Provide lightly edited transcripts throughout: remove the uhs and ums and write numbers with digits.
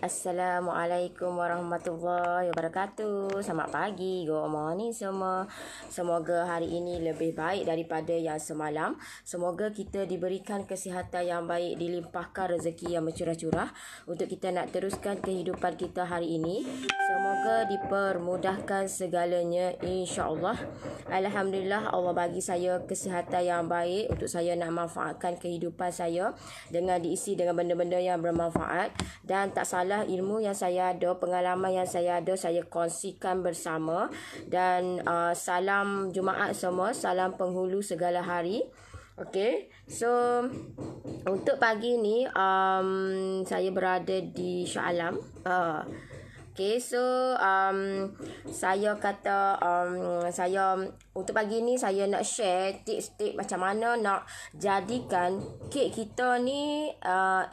Assalamualaikum warahmatullahi wabarakatuh. Selamat pagi, good morning semua. Semoga hari ini lebih baik daripada yang semalam. Semoga kita diberikan kesihatan yang baik, dilimpahkan rezeki yang bercurah-curah untuk kita nak teruskan kehidupan kita hari ini. Semoga dipermudahkan segalanya, insya-Allah. Alhamdulillah, Allah bagi saya kesihatan yang baik untuk saya nak manfaatkan kehidupan saya dengan diisi dengan benda-benda yang bermanfaat. Dan tak salah, ilmu yang saya ada, pengalaman yang saya ada, saya kongsikan bersama. Dan salam Jumaat semua, salam penghulu segala hari. Okay, so untuk pagi ni saya berada di Shah Alam. Okay, so saya kata saya untuk pagi ni saya nak share tips-tips macam mana nak jadikan kek kita ni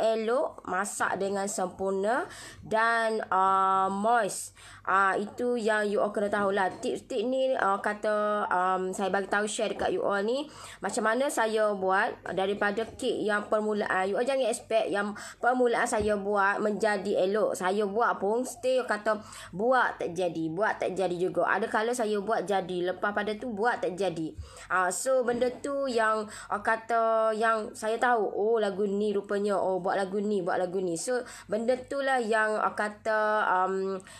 elok, masak dengan sempurna dan moist. Itu yang you all kena tahulah. Tips-tips ni kata saya bagi tahu, share dekat you all ni macam mana saya buat daripada kek yang permulaan. You all jangan expect yang permulaan saya buat menjadi elok. Saya buat pun still kata buat tak jadi juga. Ada kala saya buat jadi, lepas pada tu buat tak jadi. So benda tu yang kata yang saya tahu, oh lagu ni rupanya, oh buat lagu ni. So benda tu lah yang kata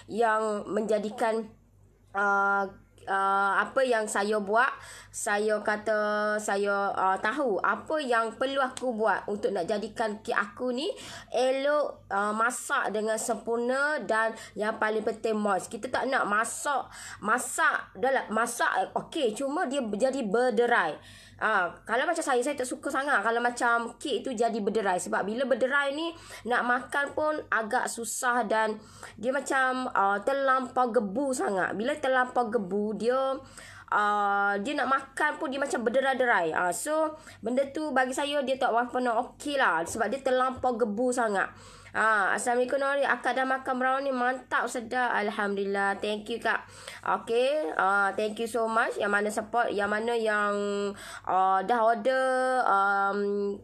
yang menjadikan apa yang saya buat, saya kata saya tahu apa yang perlu aku buat untuk nak jadikan kek aku ni elok, masak dengan sempurna dan yang paling penting moist. Kita tak nak masak dah masak okey, cuma dia jadi berderai. Kalau macam saya tak suka sangat kalau macam kek tu jadi berderai, sebab bila berderai ni nak makan pun agak susah dan dia macam terlampau gebu sangat. Bila terlampau gebu, dia nak makan pun dia macam berderai-derai. So benda tu bagi saya dia tak pernah okey lah, sebab dia terlampau gebu sangat. Assalamualaikum Nori, akak dah makan brownie, mantap, sedap, alhamdulillah, thank you kak. Okay, thank you so much. Yang mana support, yang mana yang dah order,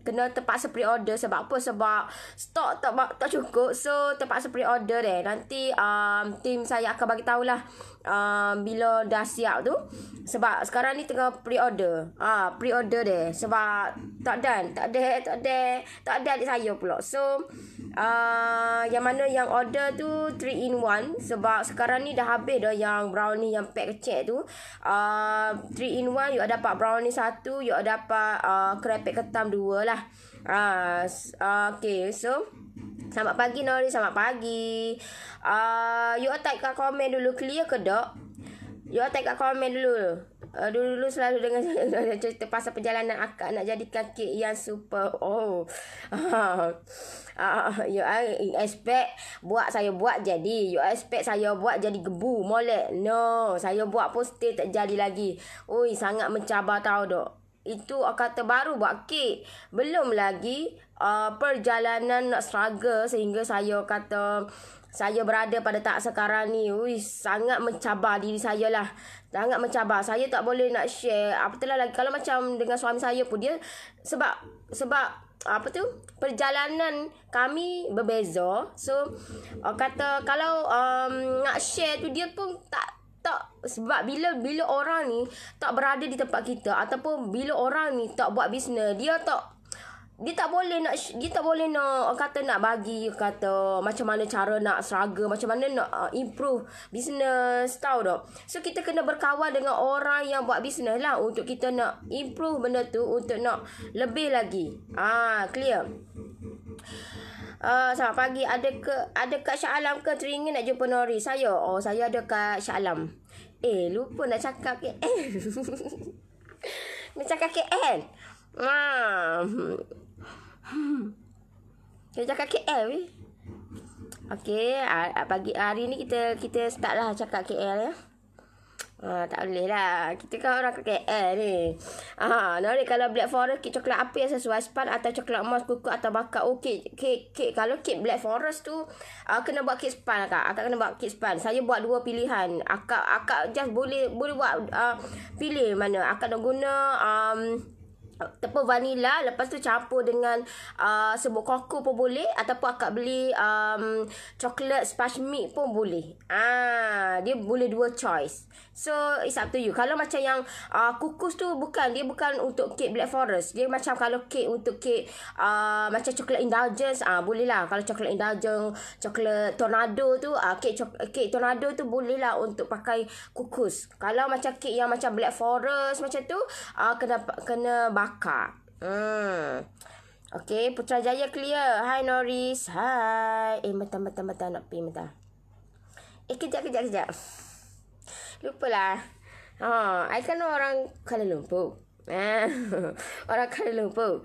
kena terpaksa pre-order. Sebab apa? Sebab stok tak cukup, so terpaksa pre-order deh. Nanti tim saya akan bagi tahulah bila dah siap tu. Sebab sekarang ni tengah pre-order. Pre-order deh. Sebab tak ada adik saya pula. So yang mana yang order tu 3 in 1. Sebab sekarang ni dah habis dah yang brownie yang pack kecil tu. 3 in 1, you dapat brownie 1, you dapat krepek ketam 2 lah. Okay, so selamat pagi Nori, selamat pagi. You type kat komen dulu, clear ke tak? You type kat komen dulu. Dulu selalu dengan cerita pasal perjalanan akak nak jadikan kek yang super. You expect saya buat jadi. You expect saya buat jadi gebu, molek. No, saya buat pun still tak jadi lagi. Ui, sangat mencabar tahu dok. Itu kata baru buat kek. Belum lagi perjalanan nak struggle sehingga saya kata saya berada pada tahap sekarang ni. Sangat mencabar diri saya lah. Sangat mencabar. Saya tak boleh nak share. Apatahlah lagi kalau macam dengan suami saya pun, dia sebab apa tu, perjalanan kami berbeza. So kata kalau nak share tu, dia pun tak sebab bila orang ni tak berada di tempat kita, ataupun bila orang ni tak buat bisnes, dia tak boleh nak kata nak bagi kata macam mana cara nak struggle, macam mana nak improve bisnes, tahu tak. So kita kena berkawan dengan orang yang buat bisnes lah untuk kita nak improve benda tu, untuk nak lebih lagi. Clear. Selamat pagi. Ada kat Shah Alam ke? Teringin nak jumpa Nori. Saya ada kat Shah Alam. Lupa nak cakap KL. Nak cakap KL. Kita cakap KL weh. Okay, pagi hari ni kita start lah cakap KL ya. Tak boleh lah, kita kan orang KL ni. Nori, kalau Black Forest kek coklat apa yang sesuai, span atau coklat emas, kuku atau bakar? Kek kalau kek Black Forest tu kena buat kek span akak kena buat kek span. Saya buat 2 pilihan. Akak just boleh buat pilih mana akak nak guna tepung vanila, lepas tu campur dengan serbuk koko pun boleh, ataupun akak beli coklat sponge milk pun boleh. Dia boleh dua choice. So it's up to you. Kalau macam yang kukus tu dia bukan untuk kek Black Forest. Dia macam kalau kek untuk kek macam coklat indulgence, boleh lah. Kalau coklat indulgence, coklat tornado tu, kek tornado tu boleh lah untuk pakai kukus. Kalau macam kek yang macam Black Forest macam tu, kena bakar. Okay, Putrajaya clear. Hai Norris. Hai. Mentah nak pergi mentah. Kejap. Lupalah. I kan orang Kuala Lumpur. Orang Kuala Lumpur.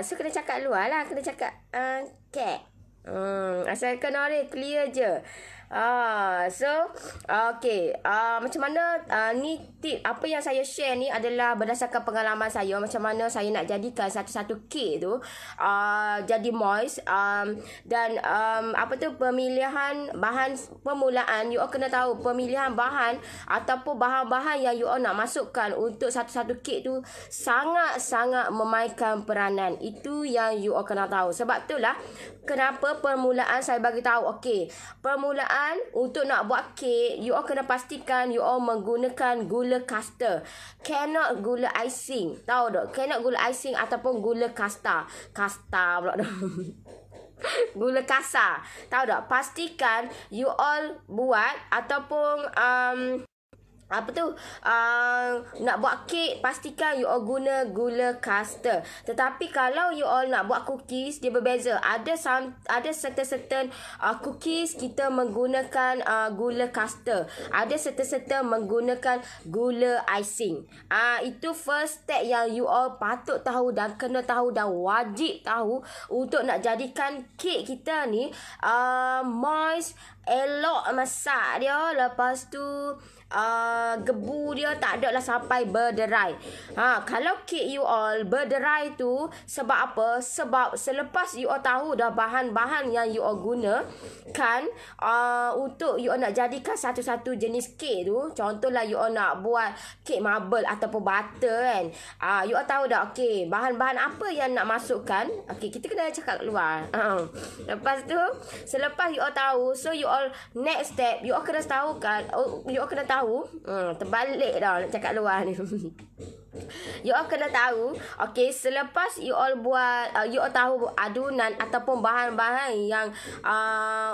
So kena cakap luar lah. Kena cakap kek. Asalkan Norris clear je. So okay, macam mana ni tip apa yang saya share ni adalah berdasarkan pengalaman saya, macam mana saya nak jadikan satu-satu kek tu jadi moist, dan apa tu pemilihan bahan permulaan. You all kena tahu pemilihan bahan ataupun bahan-bahan yang you all nak masukkan untuk satu-satu kek tu sangat-sangat memainkan peranan. Itu yang you all kena tahu. Sebab itulah kenapa permulaan saya bagi tahu. Okay, permulaan untuk nak buat kek, you all kena pastikan you all menggunakan gula kasta. Cannot gula icing. Tahu tak? Cannot gula icing ataupun gula kasta. Kasta pula dah. Gula kasar. Tahu tak? Pastikan you all buat ataupun nak buat kek, pastikan you all guna gula kasta. Tetapi kalau you all nak buat cookies, dia berbeza. Ada certain cookies kita menggunakan gula kasta. Ada certain menggunakan gula icing. Itu first step yang you all patut tahu dan kena tahu dan wajib tahu untuk nak jadikan kek kita ni moist, elok masak dia. Lepas tu gebu dia tak ada lah sampai berderai. Kalau kek you all berderai tu, sebab apa? Sebab selepas you all tahu dah bahan-bahan yang you all guna kan untuk you all nak jadikan satu-satu jenis kek tu. Contohlah you all nak buat kek marble ataupun butter kan. You all tahu dah okay, bahan-bahan apa yang nak masukkan. Okay, kita kena cakap keluar. Lepas tu, selepas you all tahu, so you all next step, you all kena tahu kan, you all kena tahu. Terbalik dah nak cakap luar ni. You all kena tahu, okay, selepas you all buat, you all tahu adunan ataupun bahan-bahan yang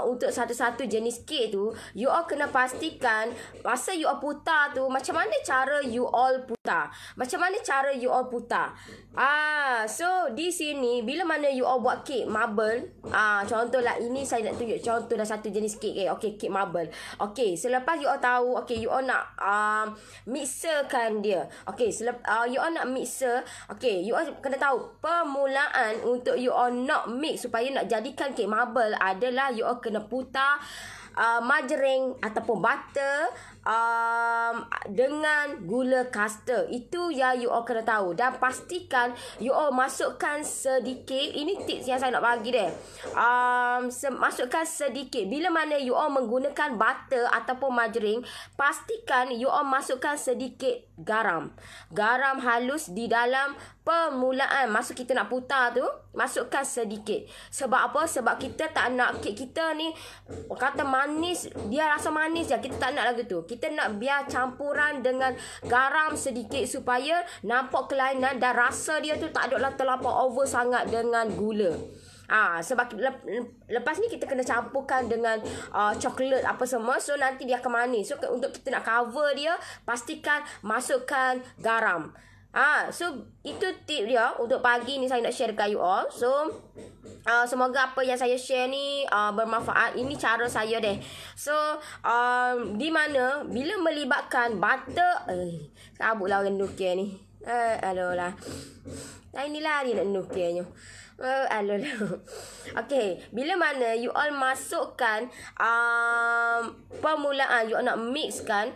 untuk satu-satu jenis kek tu, you all kena pastikan masa you all putar tu, macam mana cara you all putar. So di sini, bila mana you all buat kek marble, contohlah ini saya nak tunjuk contoh dah satu jenis kek. Okay, kek marble. Okay, selepas you all tahu, okay, you all nak mixerkan dia. Okay, you all nak mixer. Okay, you all kena tahu permulaan untuk you all nak mix supaya nak jadikan kek marble adalah you all kena putar margarine ataupun butter dengan gula kasta. Itu yang you all kena tahu. Dan pastikan you all masukkan sedikit. Ini tips yang saya nak bagi deh. Masukkan sedikit. Bila mana you all menggunakan butter ataupun margarine, pastikan you all masukkan sedikit garam. Garam halus di dalam permulaan. Masa kita nak putar tu, masukkan sedikit. Sebab apa? Sebab kita tak nak kek kita ni kata manis, dia rasa manis je. Kita tak nak lagu tu. Kita nak biar campuran dengan garam sedikit supaya nampak kelainan dan rasa dia tu tak ada terlampau over sangat dengan gula. Sebab lepas ni kita kena campurkan dengan coklat apa semua. So nanti dia akan manis. So untuk kita nak cover dia, pastikan masukkan garam. So itu tip dia untuk pagi ni saya nak share dekat you all. So semoga apa yang saya share ni bermanfaat. Ini cara saya deh. So di mana bila melibatkan butter, sabutlah orang nukir ni. Aduh lah. Inilah dia nak nukirnya. Okay, bila mana you all masukkan permulaan, you all nak mixkan,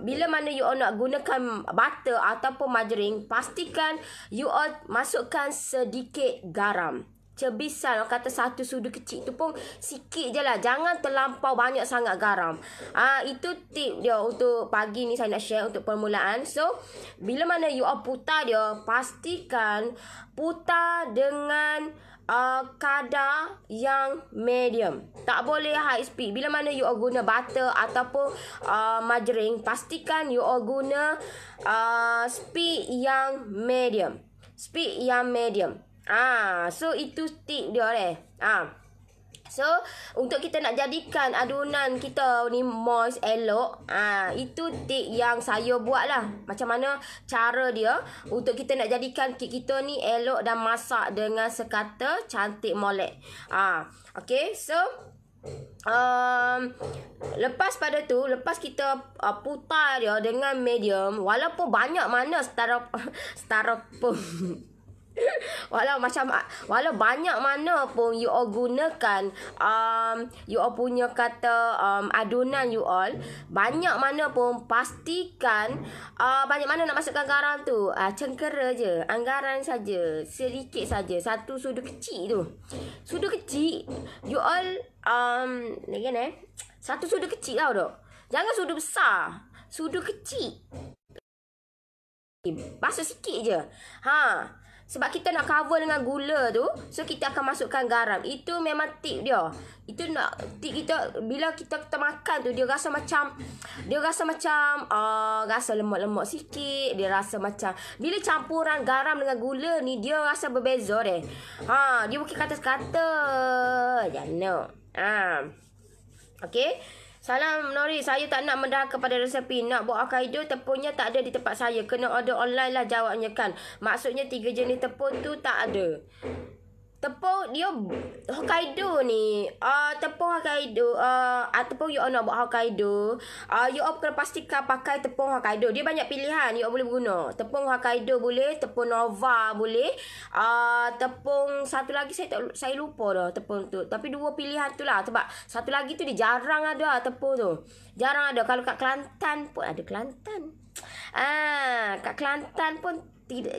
bila mana you all nak gunakan butter ataupun margarine, pastikan you all masukkan sedikit garam. cebisan, orang kata satu sudu kecil tu pun sikit je lah. Jangan terlampau banyak sangat garam. Itu tip dia untuk pagi ni saya nak share untuk permulaan. So, bila mana you all putar dia, pastikan putar dengan kadar yang medium. Tak boleh high speed. Bila mana you all guna butter ataupun margarine, pastikan you all guna speed yang medium. Speed yang medium. So itu tip dia So untuk kita nak jadikan adunan kita ni moist elok, itu tip yang saya buat lah. Macam mana cara dia untuk kita nak jadikan kek kita ni elok dan masak dengan sekata cantik molek. Okay, so lepas pada tu, lepas kita putar dia dengan medium, walaupun banyak mana styrofoam walau banyak mana pun you all gunakan you all punya kata adunan you all, banyak mana pun pastikan banyak mana nak masukkan garam tu, cengkera je, anggaran saja, sedikit saja, satu sudu kecil tu. Sudu kecil you all satu sudu kecil tau dok. Jangan sudu besar, sudu kecil. Basuh sikit je. Sebab kita nak cover dengan gula tu, so kita akan masukkan garam. Itu memang tip dia. Itu nak tip kita bila kita makan tu, dia rasa macam rasa lemak-lemak sikit, dia rasa macam bila campuran garam dengan gula ni, dia rasa berbeza deh. Dia bukan kata-kata. Jangan. Okey. Salam Nori, saya tak nak mendah kepada resepi. Nak buat Hokkaido, tepungnya tak ada di tempat saya. Kena order online lah jawabnya kan. Maksudnya 3 jenis tepung tu tak ada. Tepung dia Hokkaido ni, tepung Hokkaido, tepung you all nak buat Hokkaido, you all kena pastikan pakai tepung Hokkaido. Dia banyak pilihan you all boleh guna. Tepung Hokkaido boleh, tepung Nova boleh, tepung satu lagi saya lupa dah tepung tu. Tapi 2 pilihan tu lah, sebab satu lagi tu dia jarang ada tepung tu. Jarang ada. Kalau kat Kelantan pun ada Kelantan. Kat Kelantan pun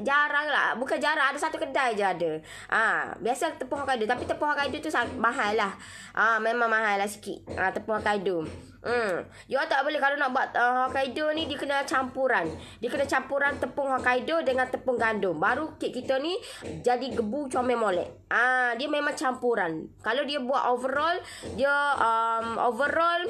jarang lah. Bukan jarang, ada satu kedai je ada. Biasa tepung Hokkaido. Tapi tepung Hokkaido tu mahal lah. Memang mahal lah sikit. Tepung Hokkaido. You all tak boleh, kalau nak buat Hokkaido ni, dia kena campuran. Dia kena campuran tepung Hokkaido dengan tepung gandum. Baru kek kita ni jadi gebu comel molek. Dia memang campuran. Kalau dia buat overall, dia overall.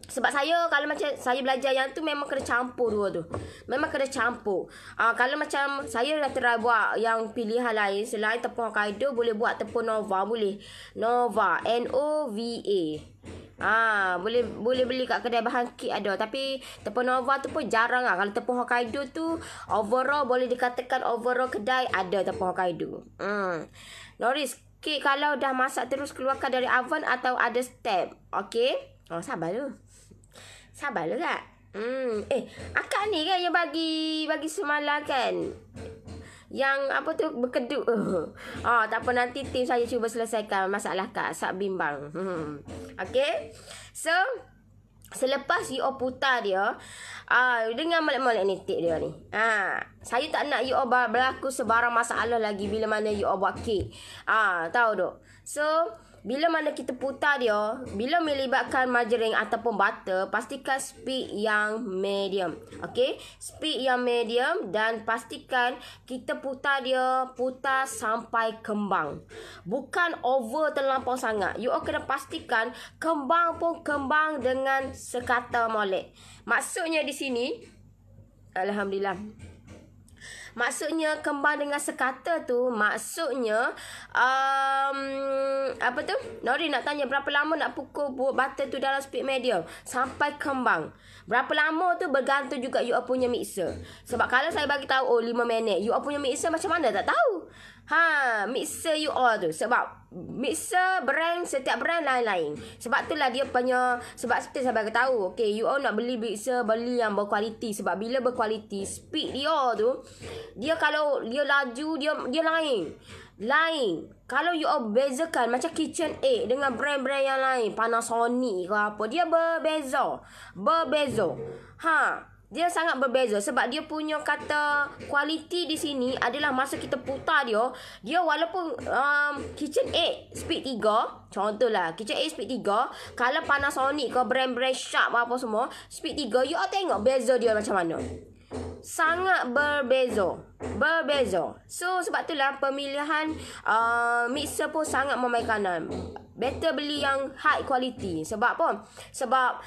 Sebab kalau macam saya belajar yang tu, memang kena campur dua tu. Memang kena campur. Kalau macam saya dah try buat yang pilihan lain, selain tepung Hokkaido, boleh buat tepung Nova, boleh. Nova, Nova. Boleh beli kat kedai bahan kek ada. Tapi tepung Nova tu pun jarang lah. Kalau tepung Hokkaido tu overall, boleh dikatakan overall kedai ada tepung Hokkaido. Noris, kek kalau dah masak terus keluarkan dari oven atau ada step? Okay. Sabar dulu. Sabar dulu kak. Akak ni kan yang bagi semalam kan, yang apa tu berkedut. Tak apa, nanti tim saya cuba selesaikan masalah kak. Sak bimbang. Okay. So selepas you all putar dia, dengan molek-molek ni tip dia ni. Saya tak nak you all berlaku sebarang masalah lagi bila mana you all buat kek. Tahu tak? So bila mana kita putar dia, bila melibatkan margarine ataupun butter, pastikan speed yang medium. Okay, speed yang medium, dan pastikan kita putar sampai kembang. Bukan over terlampau sangat. You all kena pastikan kembang pun kembang dengan sekata molek. Maksudnya di sini, alhamdulillah. Maksudnya kembang dengan sekata tu, maksudnya apa tu? Nori nak tanya berapa lama nak pukul butter tu dalam speed medium sampai kembang. Berapa lama tu bergantung juga you all punya mixer. Sebab kalau saya bagi tahu 5 minit, you all punya mixer macam mana tak tahu. Mixer you all tu. Sebab mixer brand, setiap brand lain-lain. Sebab itulah dia punya, sebab itu saya bagi tahu. Okay, you all nak beli mixer, beli yang berkualiti. Sebab bila berkualiti, speed dia tu, dia kalau dia laju, dia lain. Kalau you all bezakan macam KitchenAid dengan brand-brand yang lain, Panasonic ke apa, dia berbeza. Dia sangat berbeza sebab dia punya kata kualiti di sini adalah masa kita putar dia walaupun KitchenAid speed 3, contohlah KitchenAid speed 3, kalau Panasonic ke brand-brand Sharp apa semua speed 3, you all tengok beza dia macam mana. Sangat berbeza. So sebab itulah pemilihan mixer pun sangat memainkan. Better beli yang high quality. Sebab apa? Sebab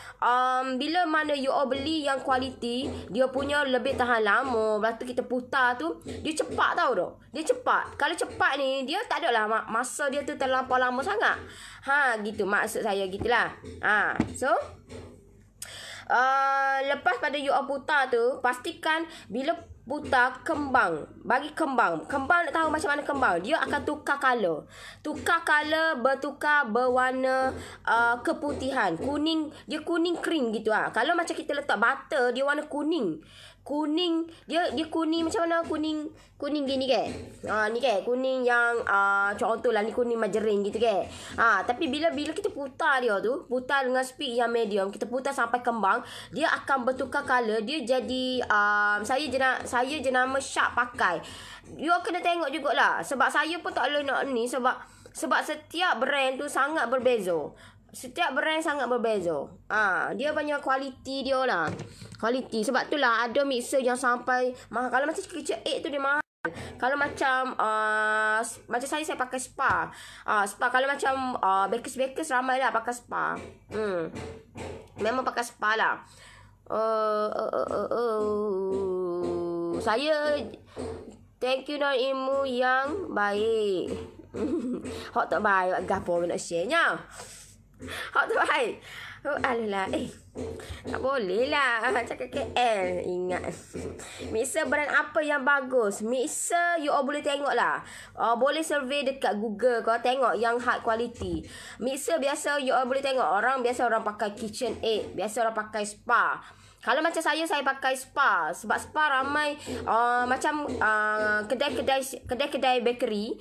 bila mana you all beli yang quality, dia punya lebih tahan lama. Lepas tu kita putar tu, dia cepat tau tu. Dia cepat. Kalau cepat ni, dia tak adalah masa dia tu terlampau lama sangat. Gitu maksud saya gitulah. So lepas pada you all putar tu, pastikan bila putar kembang. Bagi kembang. Kembang nak tahu macam mana kembang. Dia akan tukar color. Bertukar berwarna keputihan. Kuning. Dia kuning krim gitu Kalau macam kita letak butter, dia warna kuning. Dia kuning macam mana? Kuning gini ke? Ni ke? Kuning yang contohlah ni kuning margarin gitu ke? Tapi bila kita putar dia tu, putar dengan speed yang medium, kita putar sampai kembang, dia akan bertukar color. Dia jadi saya jenama Sharp pakai. You kena tengok jugalah. Sebab saya pun tak boleh nak ni sebab setiap brand tu sangat berbeza. Dia banyak kualiti dia lah. Kualiti. Sebab tu lah ada mixer yang sampai mahal. Kalau macam KitchenAid tu dia mahal. Kalau macam saya pakai Spa. Kalau macam bakers ramai lah pakai Spa. Memang pakai Spa lah. Saya thank you dan ilmu yang baik. Hak tak baik gapo nak share nya. Hak tak baik. Alah tak boleh lah cakap KL. Ingat mixer brand apa yang bagus. Mixer you all boleh tengok lah. Boleh survey dekat Google. Kau tengok yang high quality. Mixer biasa you all boleh tengok. Orang pakai KitchenAid. Biasa orang pakai Spa. Kalau macam saya pakai Spa. Sebab Spa ramai macam kedai bakery,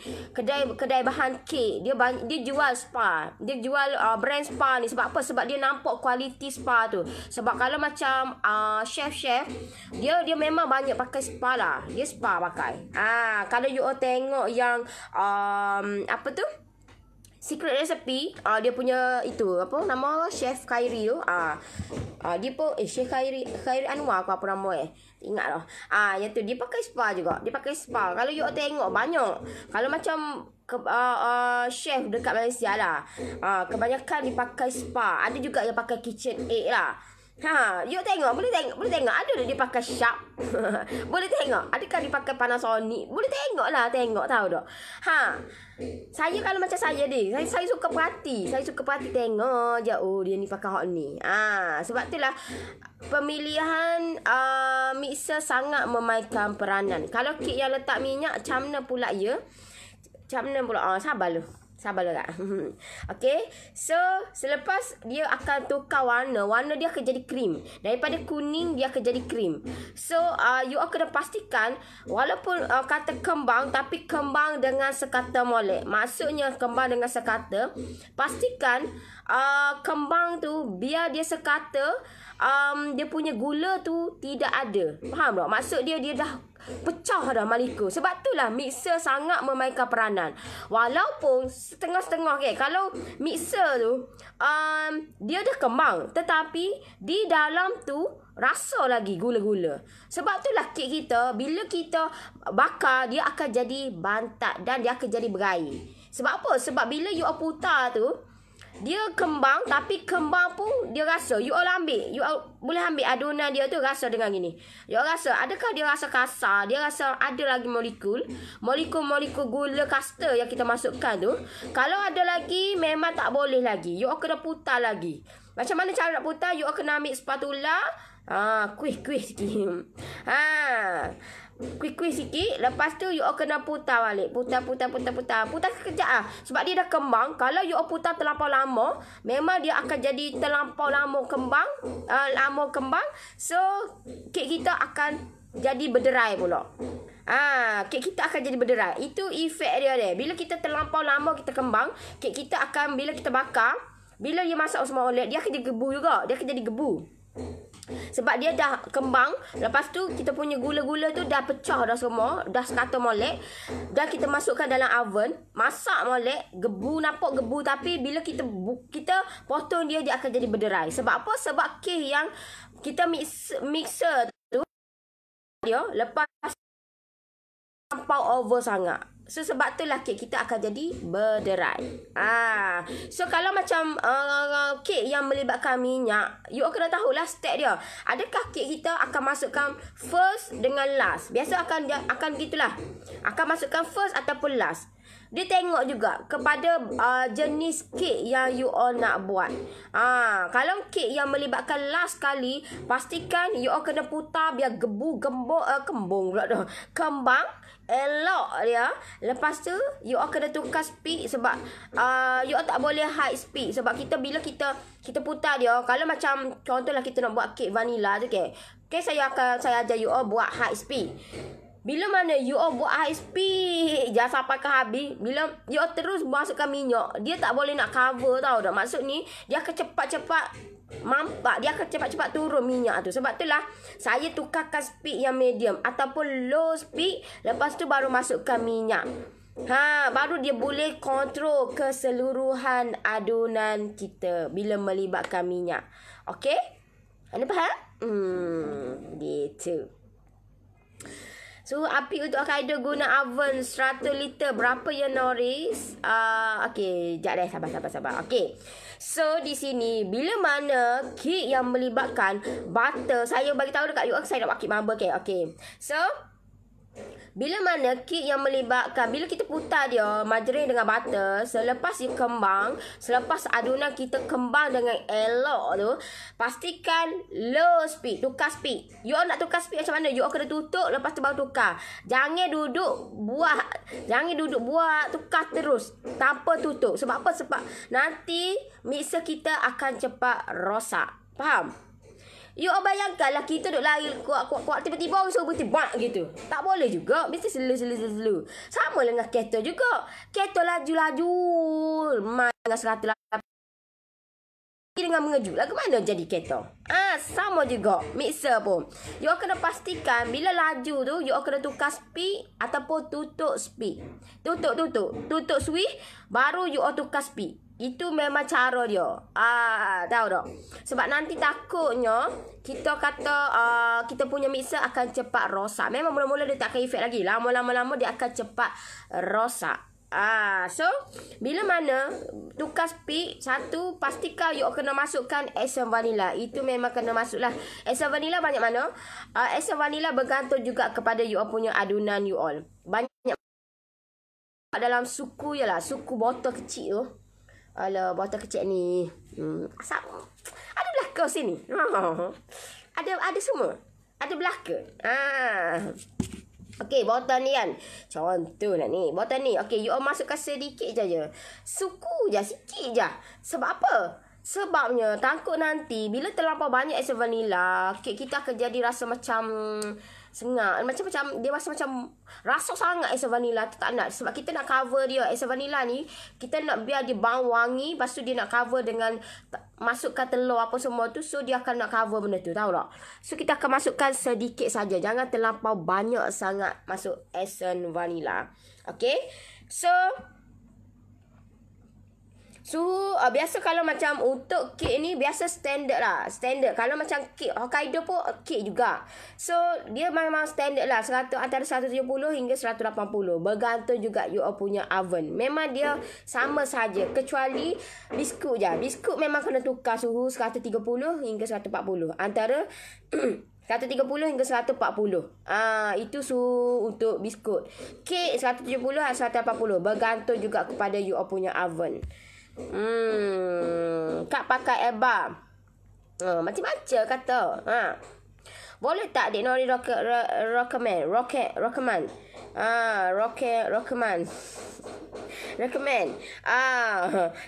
kedai bahan kek, dia jual Spa. Dia jual brand Spa ni. Sebab apa? Sebab dia nampak kualiti Spa tu. Sebab kalau macam chef dia memang banyak pakai Spa lah. Dia Spa pakai. Kalau you all tengok yang apa tu? Secret Recipe, dia punya itu apa nama Chef Khairi tu. Dia pun Chef Khairi Anwar apa nama ingat lah. Yang tu dia pakai Spa juga. Dia pakai Spa. Kalau you tengok banyak. Kalau macam chef dekat Malaysia lah, kebanyakan dia pakai Spa. Ada juga yang pakai KitchenAid lah. You tengok, boleh tengok. Ada dia pakai Sharp. Boleh tengok. Adakah dia pakai Panasonic? Boleh tengok lah, tahu tak? Saya kalau macam saya ni, saya suka perhati. Saya suka perhati tengok je, dia ni pakai hot ni. Sebab itulah pemilihan mixer sangat memainkan peranan. Kalau kek yang letak minyak, macam mana pula ya? Macam mana pula? Sabarlah kak. Okay. So selepas dia akan tukar warna dia akan jadi krim. Daripada kuning dia akan jadi krim. So you akan pastikan walaupun kata kembang, tapi kembang dengan sekata molek. Maksudnya kembang dengan sekata, pastikan kembang tu biar dia sekata, dia punya gula tu tidak ada. Faham tak? Maksud dia dah pecah dah molekul. Sebab itulah mixer sangat memainkan peranan. Walaupun setengah-setengah kalau mixer tu dia dah kembang, tetapi di dalam tu rasa lagi gula-gula. Sebab itulah kek kita bila kita bakar, dia akan jadi bantat dan dia akan jadi berair. Sebab apa? Sebab bila you putar tu, dia kembang, tapi kembang pun dia rasa. You boleh ambil adunan dia tu, rasa dengan gini. You rasa, adakah dia rasa kasar? Dia rasa ada lagi molekul gula kasta yang kita masukkan tu. Kalau ada lagi, memang tak boleh lagi. You kena putar lagi. Macam mana cara nak putar? You kena ambil spatula. Kuih sikit. Kuih sikit. Lepas tu you kena putar balik. Putar sekejap lah. Sebab dia dah kembang. Kalau you putar terlampau lama, memang dia akan jadi terlampau lama kembang. So kek kita akan jadi berderai pula. Kek kita akan jadi berderai. Itu efek dia. Bila kita terlampau lama kita kembang, kek kita akan, bila kita bakar, bila dia masak semua oleh, dia akan jadi gebu juga. Sebab dia dah kembang. Lepas tu kita punya gula-gula tu dah pecah dah semua, dah sekata molek. Dan kita masukkan dalam oven, masak molek, nampak gebu, tapi bila kita potong dia akan jadi berderai. Sebab apa? Sebab kek yang kita mixer tu dia lepas lampau over sangat. So sebab tu lah kek kita akan jadi berderai. So kalau macam kek yang melibatkan minyak, you all kena tahulah step dia. Adakah kek kita akan masukkan first dengan last? Biasa akan gitulah. Akan masukkan first ataupun last. Dia tengok juga kepada jenis kek yang you all nak buat. Kalau kek yang melibatkan last kali, pastikan you all kena putar biar kembang elok dia. Lepas tu you all kena tukar speed. Sebab you all tak boleh high speed. Sebab bila kita putar dia, kalau macam contohlah kita nak buat kek vanilla tu, saya ajar you all buat high speed. Bila mana you all buat high speed jangan sampai ke habis, bila you all terus masukkan minyak, dia tak boleh nak cover, tau tak? Maksud ni dia akan cepat-cepat mampak, dia akan cepat-cepat turun minyak tu. Sebab itulah saya tukarkan speed yang medium ataupun low speed. Lepas tu baru masukkan minyak. Baru dia boleh kontrol keseluruhan adunan kita bila melibatkan minyak. Okey? Anda faham? Gitu. So, api untuk Hokkaido guna oven 100 liter. Berapa ya, Norris? Okey, sekejap deh. Sabar. Okey. So, di sini, bila mana kek yang melibatkan butter, saya bagi tahu dekat you, saya nak buat kek marble cake. Okey. So, bila mana kek yang melibatkan, bila kita putar dia margarine dengan butter, selepas dia kembang, selepas adunan kita kembang dengan elok tu, pastikan low speed, tukar speed. You all nak tukar speed macam mana? You all kena tutup, lepas tu baru tukar. Jangan duduk buat, tukar terus tanpa tutup. Sebab apa? Sebab nanti mixer kita akan cepat rosak. Faham? You all bayangkanlah kita duk lari kuat, tiba-tiba orang suruh berhenti bak gitu. Tak boleh juga. Mesti slow. Sama dengan kereta juga. Kereta laju-laju. Main dengan 180 dengan mengejut. Lagu mana jadi kereta? Sama juga mixer pun. You all kena pastikan bila laju tu, you all kena tukar speed ataupun tutup speed. Tutup switch, baru you all tukar speed. Itu memang cara dia. Tahu tak? Sebab nanti takutnya kita kata kita punya mixer akan cepat rosak. Memang mula-mula dia tak akan efek lagi. Lama-lama dia akan cepat rosak. So bila mana tukar speed, satu, pastikan you kena masukkan essence vanilla. Itu memang kena masuk lah. Essence vanilla banyak mana? Essence vanilla bergantung juga kepada you punya adunan you all. Banyak dalam suku botol kecil tu. Alah, botol kecil ni. Ada belaka sini. Ada semua. Ada belaka. Okey, botol ni kan. Contoh lah ni. Botol ni. Okey, you all masukkan sedikit je. Suku je. Sikit je. Sebab apa? Sebabnya takut nanti bila terlampau banyak essence vanilla, kek kita akan jadi rasa macam sengat. Macam dia rasa macam rasa sangat essence vanilla tu tak nak. Sebab kita nak cover dia. Essence vanilla ni kita nak biar dia bau wangi. Lepas tu dia nak cover dengan masukkan telur apa semua tu. So dia akan nak cover benda tu. Tahu tak? So kita akan masukkan sedikit saja. Jangan terlampau banyak sangat masuk essence vanilla. Okay. So, biasa kalau macam untuk kek ni, biasa standard lah. Standard. Kalau macam kek Hokkaido pun, kek juga. So, dia memang standard lah. Antara 170 hingga 180. Bergantung juga you all punya oven. Memang dia sama saja. Kecuali biskut je. Biskut memang kena tukar suhu 130 hingga 140. Antara 130 hingga 140. Itu suhu untuk biskut. Kek 170 atau 180. Bergantung juga kepada you all punya oven. Kak pakai EBA. Macam-macam kata. Boleh tak Dek Nori recommend?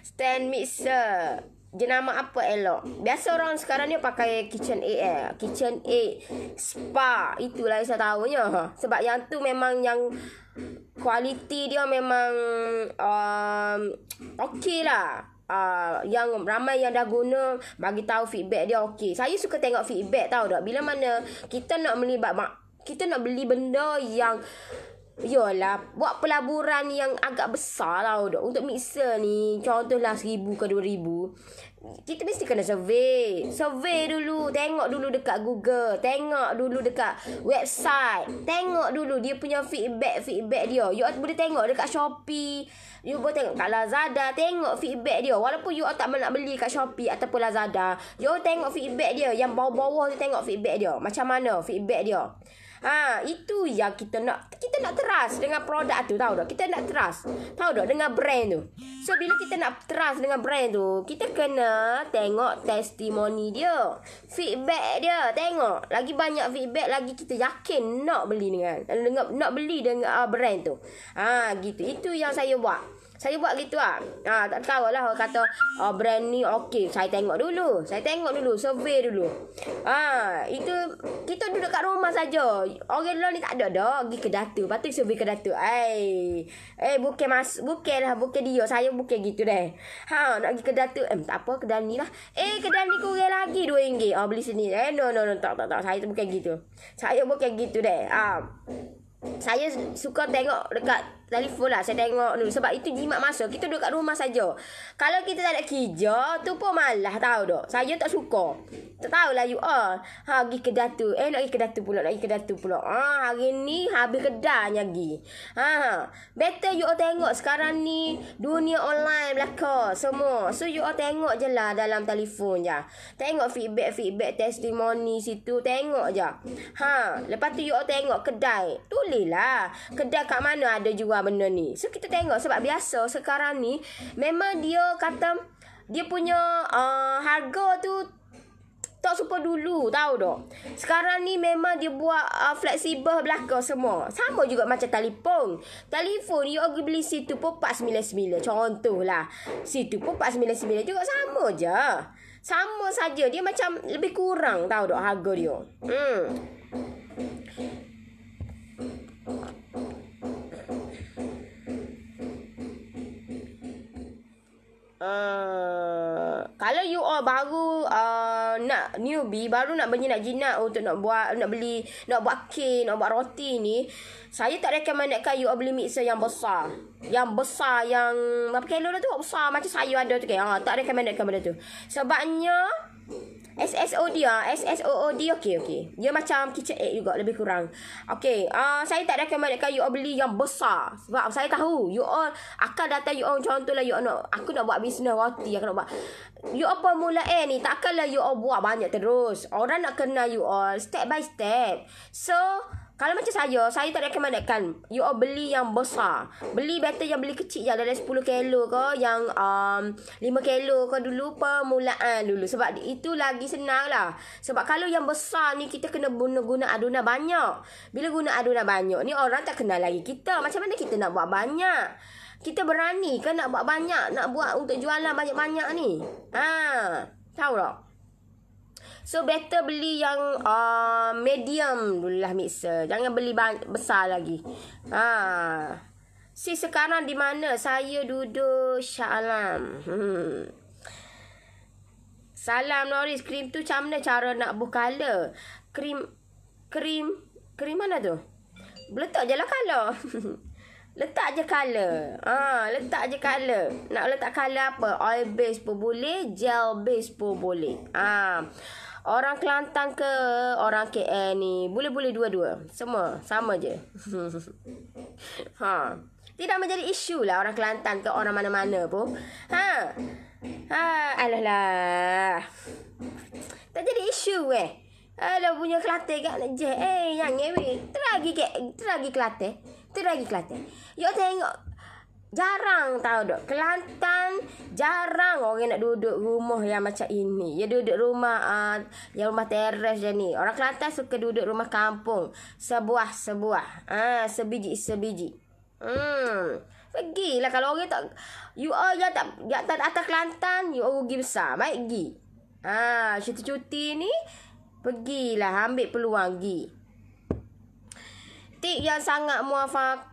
Stand mixer. Jenama apa elok? Biasa orang sekarang ni pakai KitchenAid. KitchenAid Spa. Itulah saya tahunya. Sebab yang tu memang yang kualiti dia memang okey lah. yang ramai yang dah guna bagi tahu feedback dia okey. Saya suka tengok feedback, tahu tak? Bila mana kita nak melibat kita nak beli benda yang yolah, buat pelaburan yang agak besar tau dok. Untuk mixer ni, contohlah 1,000 ke 2,000. Kita mesti kena survey. Survey dulu. Tengok dulu dekat Google. Tengok dulu dekat website. Tengok dulu dia punya feedback dia. You boleh tengok dekat Shopee. You boleh tengok kat Lazada. Tengok feedback dia. Walaupun you tak nak beli kat Shopee ataupun Lazada, you tengok feedback dia. Yang bawah-bawah tu tengok feedback dia. Macam mana feedback dia. Itu yang kita nak trust dengan produk tu, tahu tak? Kita nak trust, tahu tak, dengan brand tu. So bila kita nak trust dengan brand tu, kita kena tengok testimoni dia, feedback dia. Tengok lagi banyak feedback, lagi kita yakin nak beli dengan brand tu. Gitu. Itu yang saya buat. Saya buat gitu tak tahulah orang kata brand ni okey. Saya tengok dulu, survey dulu. Itu kita duduk kat rumah saja. Orang lain ni tak ada dah pergi ke data. Lepas tu survey ke data. Bukan dia. Saya bukan gitu deh. Nak pergi ke data. Tak apa, kedai ni lah. Kedai ni kurang lagi RM2. Beli sini. No. Tak. Saya bukan gitu. Saya bukan gitu deh. Saya suka tengok dekat telefon lah. Saya tengok dulu. Sebab itu jimat masa. Kita duduk kat rumah saja. Kalau kita tak ada kerja, tu pun malah, tahu tak? Saya tak suka. Tak tahulah you pergi ke data. Nak pergi ke data pula. Hari ni habis kedainya pergi. Better you tengok sekarang ni dunia online belaka semua. So you tengok je lah dalam telefon je. Tengok feedback testimoni situ. Tengok je. Lepas tu you tengok kedai. Tulislah kedai kat mana ada jual benda ni. So kita tengok. Sebab biasa sekarang ni memang dia kata dia punya harga tu tak super dulu, tahu tak? Sekarang ni memang dia buat fleksibel belaka semua. Sama juga macam telefon. Telefon you pergi beli situ pun 499. Contohlah. Situ pun 499 juga, sama je. Sama saja. Dia macam lebih kurang, tahu tak, harga dia. Kalau you all baru nak newbie, baru nak berjinak-jinak untuk nak buat kek, nak buat roti ni, saya tak recommendkan you all beli mixer yang besar. Yang berapa kilo dah tu, besar macam saya ada tu kan. Tak recommendkan benda tu. Sebabnya SSOD okey. Dia macam KitchenAid juga, lebih kurang. Okey, saya tak recommendkan you all beli yang besar. Sebab saya tahu you all akan datang, you all contohlah you all aku nak buat bisnes roti, aku nak buat. You all permulaan ni takkanlah you all buat banyak terus. Orang nak kenal you all step by step. So kalau macam saya tak recommendkan you all beli yang besar. Beli better yang beli kecil je, dalam 10 kilo ke, yang 5 kilo ke dulu, permulaan dulu. Sebab itu lagi senang lah. Sebab kalau yang besar ni kita kena guna adunan banyak. Bila guna adunan banyak ni orang tak kenal lagi kita. Macam mana kita nak buat banyak? Kita berani ke nak buat banyak, nak buat untuk jualan banyak-banyak ni? Tahu tak? So better beli yang medium dulu lah mixer. Jangan beli besar lagi. Sekarang di mana? Saya duduk Shah Alam. Salam Norris. Krim tu macam mana cara nak buh color? Krim mana tu? Letak je lah color. Letak je color. Nak letak color apa? Oil base pun boleh, gel base pun boleh. Orang Kelantan ke orang KL ni boleh dua-dua. Semua sama je. Tidak menjadi isu lah orang Kelantan ke orang mana-mana pun. Alah. Tak jadi isu Alah punya Kelantan kat nak je. Jangan teragi Kelantan. You tengok jarang, tahu tak, Kelantan jarang orang nak duduk rumah yang macam ini. Dia duduk rumah yang rumah teres je ni. Orang Kelantan suka duduk rumah kampung, sebuah sebiji. Pergilah. Kalau orang tak, you all yang tak atas Kelantan, you all rugi besar. Baik pergi. Cuti-cuti ni pergilah, ambil peluang pergi. Tip yang sangat muafaat.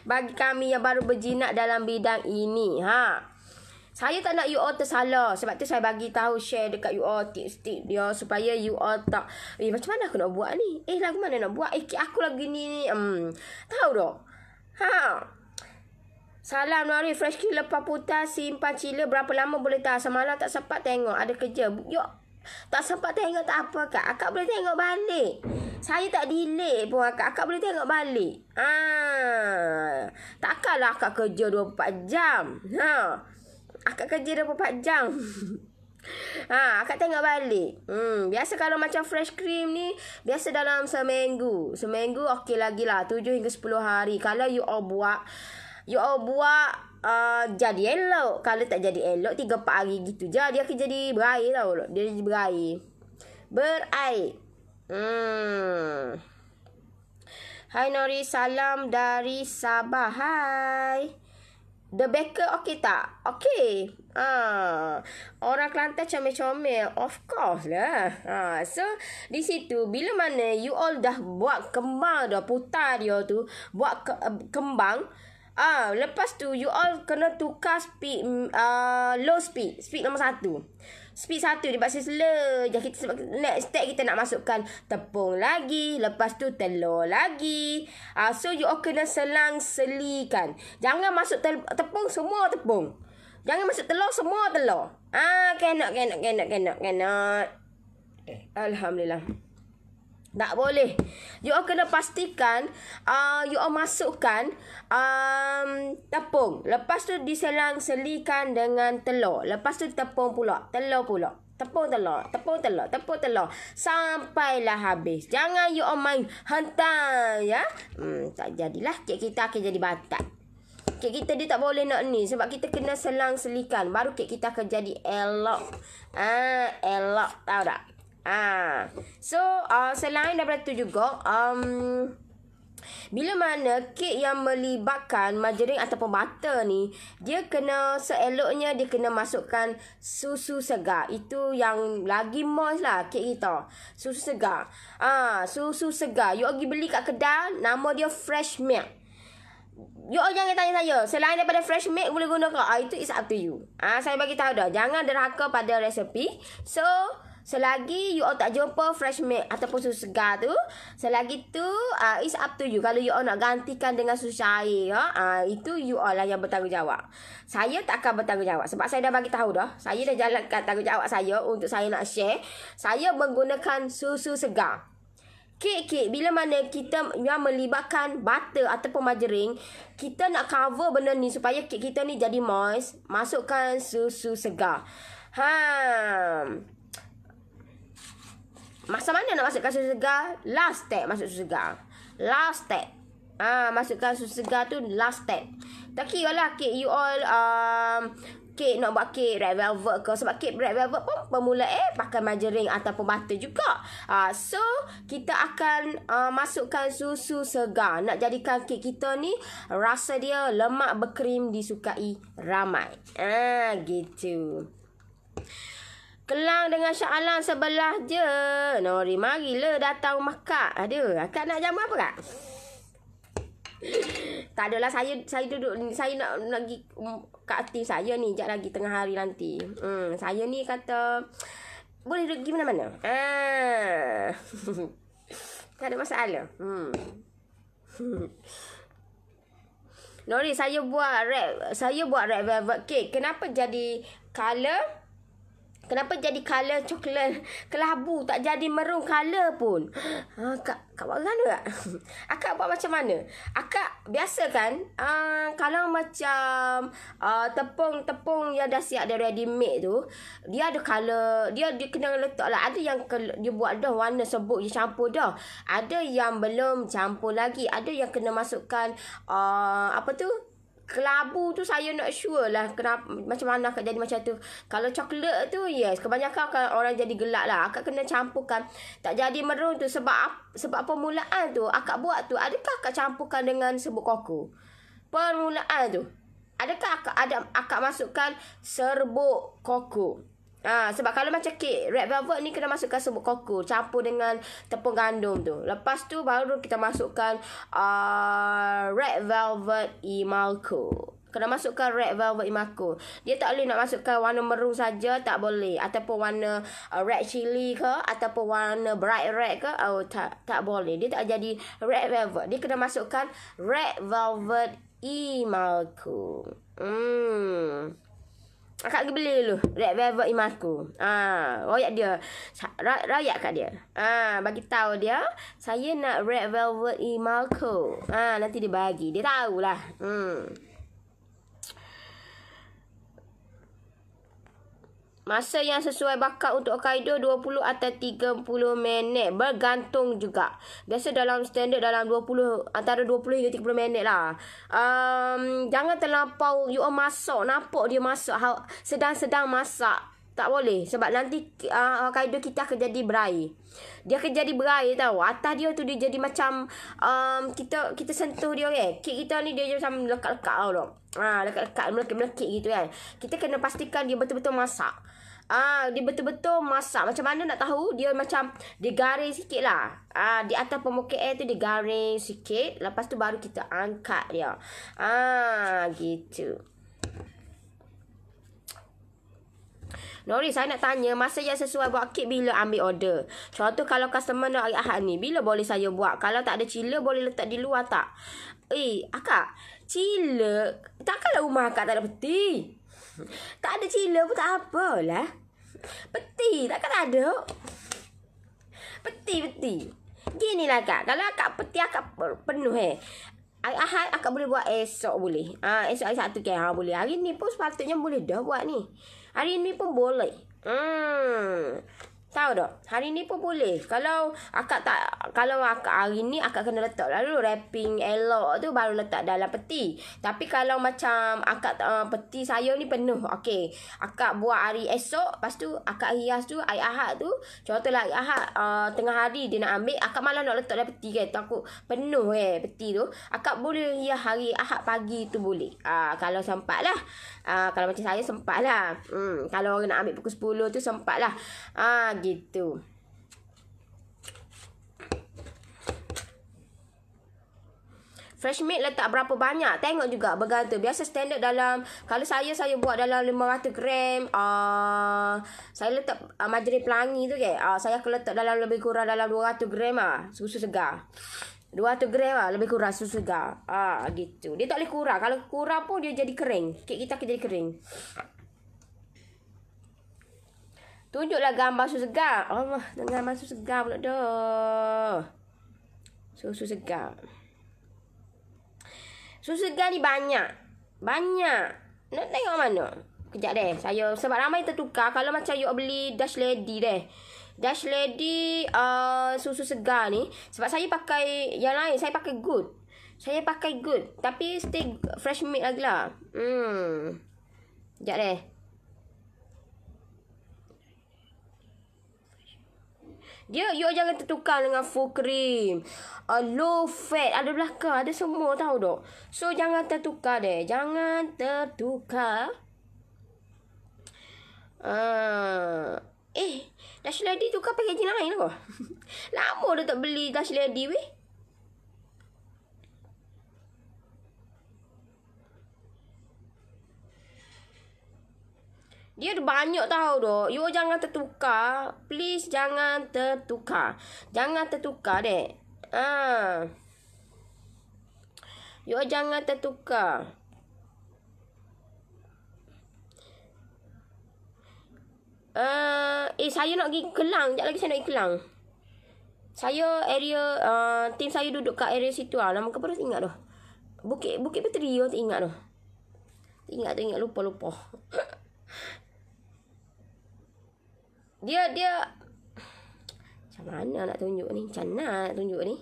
Bagi kami yang baru berjinak dalam bidang ini, saya tak nak you all tersalah. Sebab tu saya bagi tahu, share dekat you all tips-tips dia supaya you all tak, macam mana aku nak buat ni? Lagu mana nak buat? Aku lagi ni. Tahu tak? Salam Nori, fresh killer paputa simpan cila. Berapa lama boleh tahan? Semalam tak sempat tengok, ada kerja. Tak sempat tengok tak apa kak. Akak boleh tengok balik. Saya tak delay pun akak. Akak boleh tengok balik. Takkanlah akak kerja 24 jam. Akak kerja 24 jam. Akak tengok balik. Biasa kalau macam fresh cream ni, biasa dalam seminggu. Seminggu okey lagi lah, 7 hingga 10 hari. Kalau you all buat jadi elok. Kalau tak jadi elok, 3-4 hari gitu je, dia akan jadi berair tau. Dia jadi berair. Hai Nori, salam dari Sabah. Hai. The Baker okey tak? Okey. Orang Kelantan comel-comel. Of course lah. So, di situ, bila mana you all dah buat kembang dah, putar dia tu, buat kembang, lepas tu you all kena tukar speed, low speed. Speed nombor 1. Speed 1 dia buat slow je. Kita next step kita nak masukkan tepung lagi, lepas tu telur lagi. So you all kena selang-selikan. Jangan masuk tepung semua tepung. Jangan masuk telur semua telur. Cannot. Alhamdulillah. Tak boleh. You all kena pastikan you all masukkan tepung. Lepas tu diselang-selikan dengan telur. Lepas tu tepung pula. Telur pula. Tepung telur. Sampailah habis. Jangan you all main hantar ya. Tak jadilah. Kek kita akan jadi batat. Kek kita dia tak boleh nak ni. Sebab kita kena selang-selikan. Baru kek kita akan jadi elok. Elok. Tahu tak? So selain daripada tu juga, bila mana kek yang melibatkan margarin ataupun butter ni, dia kena seeloknya dia kena masukkan susu segar. Itu yang lagi moist lah kek kita. Susu segar. Susu segar. You pergi beli kat kedai, nama dia fresh milk. You jangan tanya saya, selain daripada fresh milk boleh guna ke? Itu is up to you. Saya bagi tahu dah, jangan derhaka pada resepi. So selagi you all tak jumpa fresh milk ataupun susu segar tu, selagi tu it's up to you. Kalau you all nak gantikan dengan susu cair, itu you all lah yang bertanggungjawab. Saya tak akan bertanggungjawab sebab saya dah bagi tahu dah. Saya dah jalankan tanggungjawab saya untuk saya nak share. Saya menggunakan susu segar. Kek bila mana kita yang melibatkan butter ataupun margarin, kita nak cover benda ni supaya kek kita ni jadi moist, masukkan susu segar. Masa mana nak masukkan susu segar? Last step masuk susu segar. Last step. Masukkan susu segar tu last step. Tak kira lah kek you all kek nak buat kek red velvet ke. Sebab kek red velvet pun permulaan pakai margarin ataupun butter juga. So kita akan masukkan susu segar. Nak jadikan kek kita ni rasa dia lemak berkrim disukai ramai. Gitu. Kelang dengan Shah Alam sebelah je. Nori marilah datang rumah kak. Aduh, akak nak jamu apa kak? Tak adalah, saya duduk ni. Saya nak pergi kat tim saya ni. Sekejap lagi tengah hari nanti. Saya ni kata boleh duduk pergi mana-mana. Tak ada masalah. Nori, saya buat red velvet cake. Kenapa jadi color? Kenapa jadi color coklat kelabu, tak jadi maroon color pun? Kak buat mana kak? Akak buat macam mana? Akak biasa kan, kalau macam tepung yang dah siap, dia ready made tu, dia ada color, dia kena letak lah. Ada yang dia buat dah warna sebut, dia campur dah. Ada yang belum campur lagi. Ada yang kena masukkan apa tu, kelabu tu. Saya nak sure lah kenapa, macam mana akak jadi macam tu. Kalau coklat tu, yes, kebanyakan orang jadi gelap lah. Akak kena campurkan. Tak jadi maroon tu sebab permulaan tu akak buat tu, adakah akak campurkan dengan serbuk koko? Permulaan tu, adakah akak masukkan serbuk koko? Sebab kalau macam kek red velvet ni kena masukkan serbuk koko campur dengan tepung gandum tu. Lepas tu baru kita masukkan red velvet Imalco. Kena masukkan red velvet Imalco. Dia tak boleh nak masukkan warna merun saja, tak boleh. Ataupun warna red chili ke, ataupun warna bright red ke. Tak boleh. Dia tak jadi red velvet. Dia kena masukkan red velvet Imalco. Akak pergi beli dulu red velvet Imalco. Royak dia. Rayak kat dia. Bagi tahu dia, saya nak red velvet Imalco. Nanti dia bagi. Dia tahulah. Masa yang sesuai bakat untuk Hokkaido 20 atau 30 minit. Bergantung juga. Biasa dalam standard dalam 20, antara 20 hingga 30 minit lah. Jangan terlampau you masak. Nampak dia masak. Sedang-sedang masak. Tak boleh. Sebab nanti Hokkaido kita akan jadi berai. Dia akan jadi berai tau. Atas dia tu dia jadi macam kita sentuh dia kan. Kek kita ni dia macam lekat-lekat tau. Lekat-lekat melekit-melekit gitu kan. Kita kena pastikan dia betul-betul masak. Dia betul-betul masak. Macam mana nak tahu? Dia macam digaring sikit lah. Di atas permukaan air tu digaring sikit. Lepas tu baru kita angkat dia. Gitu. Nori, saya nak tanya, masa yang sesuai buat kek bila ambil order? Contoh kalau customer nak hari Ahad ni, bila boleh saya buat? Kalau tak ada chiller, boleh letak di luar tak? Akak, chiller, takkanlah rumah akak tak ada peti? Tak ada chiller pun tak apalah. Peti, takkan ada. Peti. Ginilah akak, kalau akak peti akak penuh hari Ahad akak boleh buat esok boleh. Esok hari Sabtu kan boleh. Hari ni pun sepatutnya boleh dah buat ni. Hari ni pun boleh. Tahu tak? Hari ni pun boleh. Kalau akak hari ni akak kena letak lalu wrapping elok tu baru letak dalam peti. Tapi kalau macam akak peti saya ni penuh. Okey. Akak buat hari esok, lepas tu akak hias tu hari Ahad tu. Contohlah hari Ahad tengah hari dia nak ambil, akak malah nak letak dalam peti kan. Takut penuh peti tu. Akak boleh hias hari Ahad pagi tu boleh. Kalau sempat lah. Kalau macam saya sempat lah. Kalau orang nak ambil pukul 10 tu sempat lah. Gitu. Fresh meat letak berapa banyak? Tengok juga bergantung. Biasa standard dalam, kalau saya buat dalam 500 gram. Saya letak margarin pelangi tu kan. Saya akan letak dalam lebih kurang dalam 200 gram susu segar. 200 gram lebih kurang susu segar. Gitu. Dia tak boleh kurang. Kalau kurang pun dia jadi kering. Kek kita akan jadi kering. Tunjuklah gambar susu segar. Allah, gambar susu segar pula dah. Susu segar. Susu segar ni banyak. Nak tengok mana? Kejap deh. Sebab ramai tertukar. Kalau macam you beli Dash Lady deh. Dash Lady susu segar ni. Sebab saya pakai yang lain. Saya pakai Good. Tapi still fresh milk lagi lah. Kejap deh. You jangan tertukar dengan full cream. Low fat. Ada belakang. Ada semua tahu tak. So jangan tertukar deh. Jangan tertukar. Dash Lady tukar packaging lain lah. Lama dah tak beli Dash Lady weh. Dia ada banyak tahu dok. You jangan tertukar. Please jangan tertukar. Jangan tertukar dek. You jangan tertukar. Saya nak pergi Kelang. Sekejap lagi saya nak pergi Kelang. Saya area tim saya duduk kat area situ lah. Nama ke baru ingat dah. Bukit Petri tak ingat dah. Ingat lupa. Dia macam mana nak tunjuk ni? Macam mana nak tunjuk ni?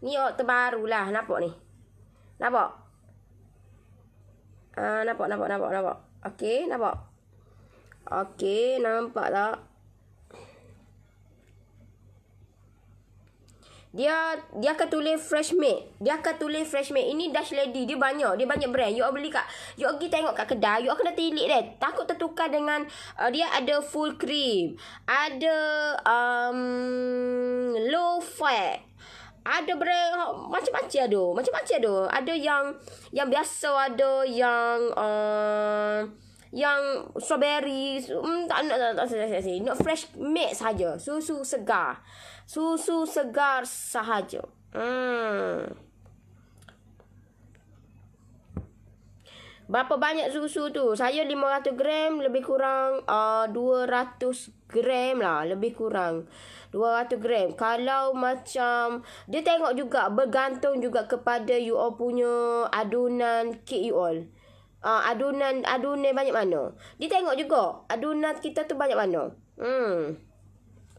Ni terbaru lah. Nampak ni? Nampak? Nampak. Okey, nampak? Okey, nampak tak? Dia akan tulis fresh made. Ini Dash Lady. Dia banyak brand. You all beli kat, you all pergi tengok kat kedai, you all kena tilik dia. Takut tertukar dengan dia ada full cream, ada low fat, ada brand macam-macam ada. Ada yang biasa, ada yang strawberry. Tak nak fresh made saja. Susu segar sahaja. Berapa banyak susu tu? Saya 500 gram, lebih kurang 200 gram lah, lebih kurang 200 gram. Kalau macam dia tengok juga, bergantung juga kepada you all punya adunan kek you all. Adunan banyak mana. Dia tengok juga adunan kita tu banyak mana.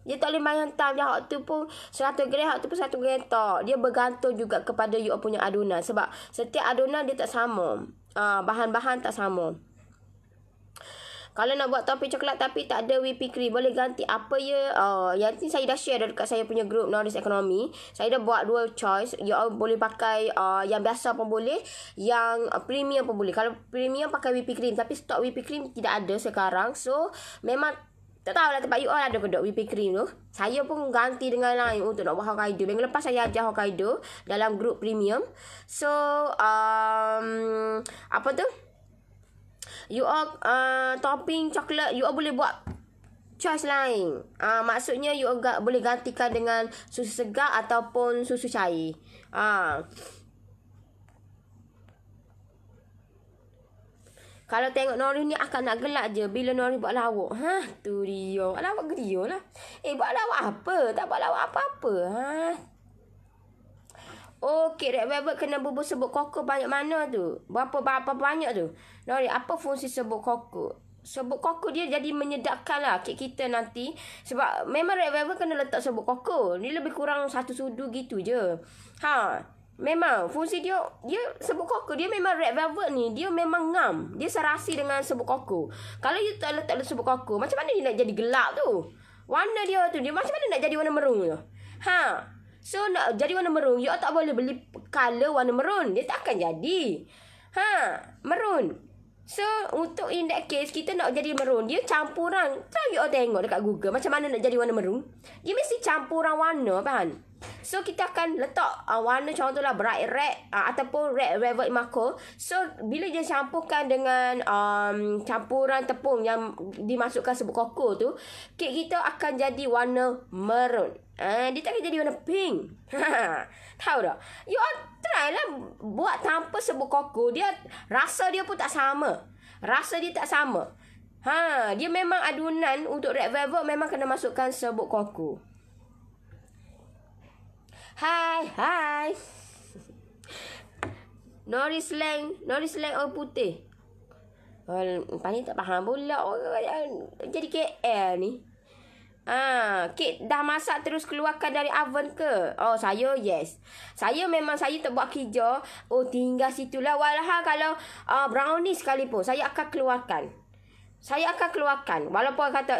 Dia tak boleh main hantam je. Hak tu pun 100 gram, hak tu pun 1 gram tak. Dia bergantung juga kepada you punya adunan. Sebab setiap adunan dia tak sama. Bahan-bahan tak sama. Kalau nak buat topping coklat tapi tak ada whipping cream, boleh ganti apa ya? Yang ni saya dah share dekat saya punya group Knowledge Economy. Saya dah buat 2 choice. You all boleh pakai yang biasa pun boleh, yang premium pun boleh. Kalau premium pakai whipping cream, tapi stok whipping cream tidak ada sekarang. So memang tak tahulah tempat you all ada ke tak whipping cream tu. Saya pun ganti dengan lain untuk nak buat Hokkaido. Minggu lepas saya ajar Hokkaido dalam grup premium. So apa tu, you all topping coklat, you all boleh buat choice lain. Maksudnya you all boleh gantikan dengan susu segar ataupun susu cair. Kalau tengok Nori ni akan nak gelak je bila Nori buat lawak. Tu dia. Lawak ke dia lah. Buat lawak apa? Tak buat lawak apa-apa. Okey, Red Velvet kena bubur serbuk koko banyak mana tu? Berapa banyak tu? Nori, apa fungsi serbuk koko? Serbuk koko dia jadi menyedapkan lah kek kita nanti. Sebab memang Red Velvet kena letak serbuk koko. Ni lebih kurang 1 sudu gitu je. Memang fungsi dia serbuk koko. Dia memang Red Velvet ni, dia memang ngam. Dia serasi dengan serbuk koko. Kalau you tak letak serbuk koko, macam mana dia nak jadi gelap tu? Warna dia tu, dia macam mana nak jadi warna merun tu? So nak jadi warna merun, you tak boleh beli color warna merun. Dia tak akan jadi merun. So untuk in that case, kita nak jadi merun, dia campuran. Tahu you tengok dekat Google macam mana nak jadi warna merun. Dia mesti campuran warna kan. So kita akan letak warna contohlah bright red ataupun red velvet Imako. So bila dia campurkan dengan campuran tepung yang dimasukkan serbuk koko tu, kek kita akan jadi warna merun. Dia tak akan jadi warna pink. Tahu tak? You all try lah buat tanpa serbuk koko. Rasa dia pun tak sama. Dia memang adunan untuk red velvet memang kena masukkan serbuk koko. Hai. Nori slang orang putih. Pani tak faham pula orang jadi KL ni. Kek dah masak terus keluarkan dari oven ke? Saya yes. Saya tak buat kerja. Tinggal situlah. Walhal kalau brownie sekalipun saya akan keluarkan. Walaupun kata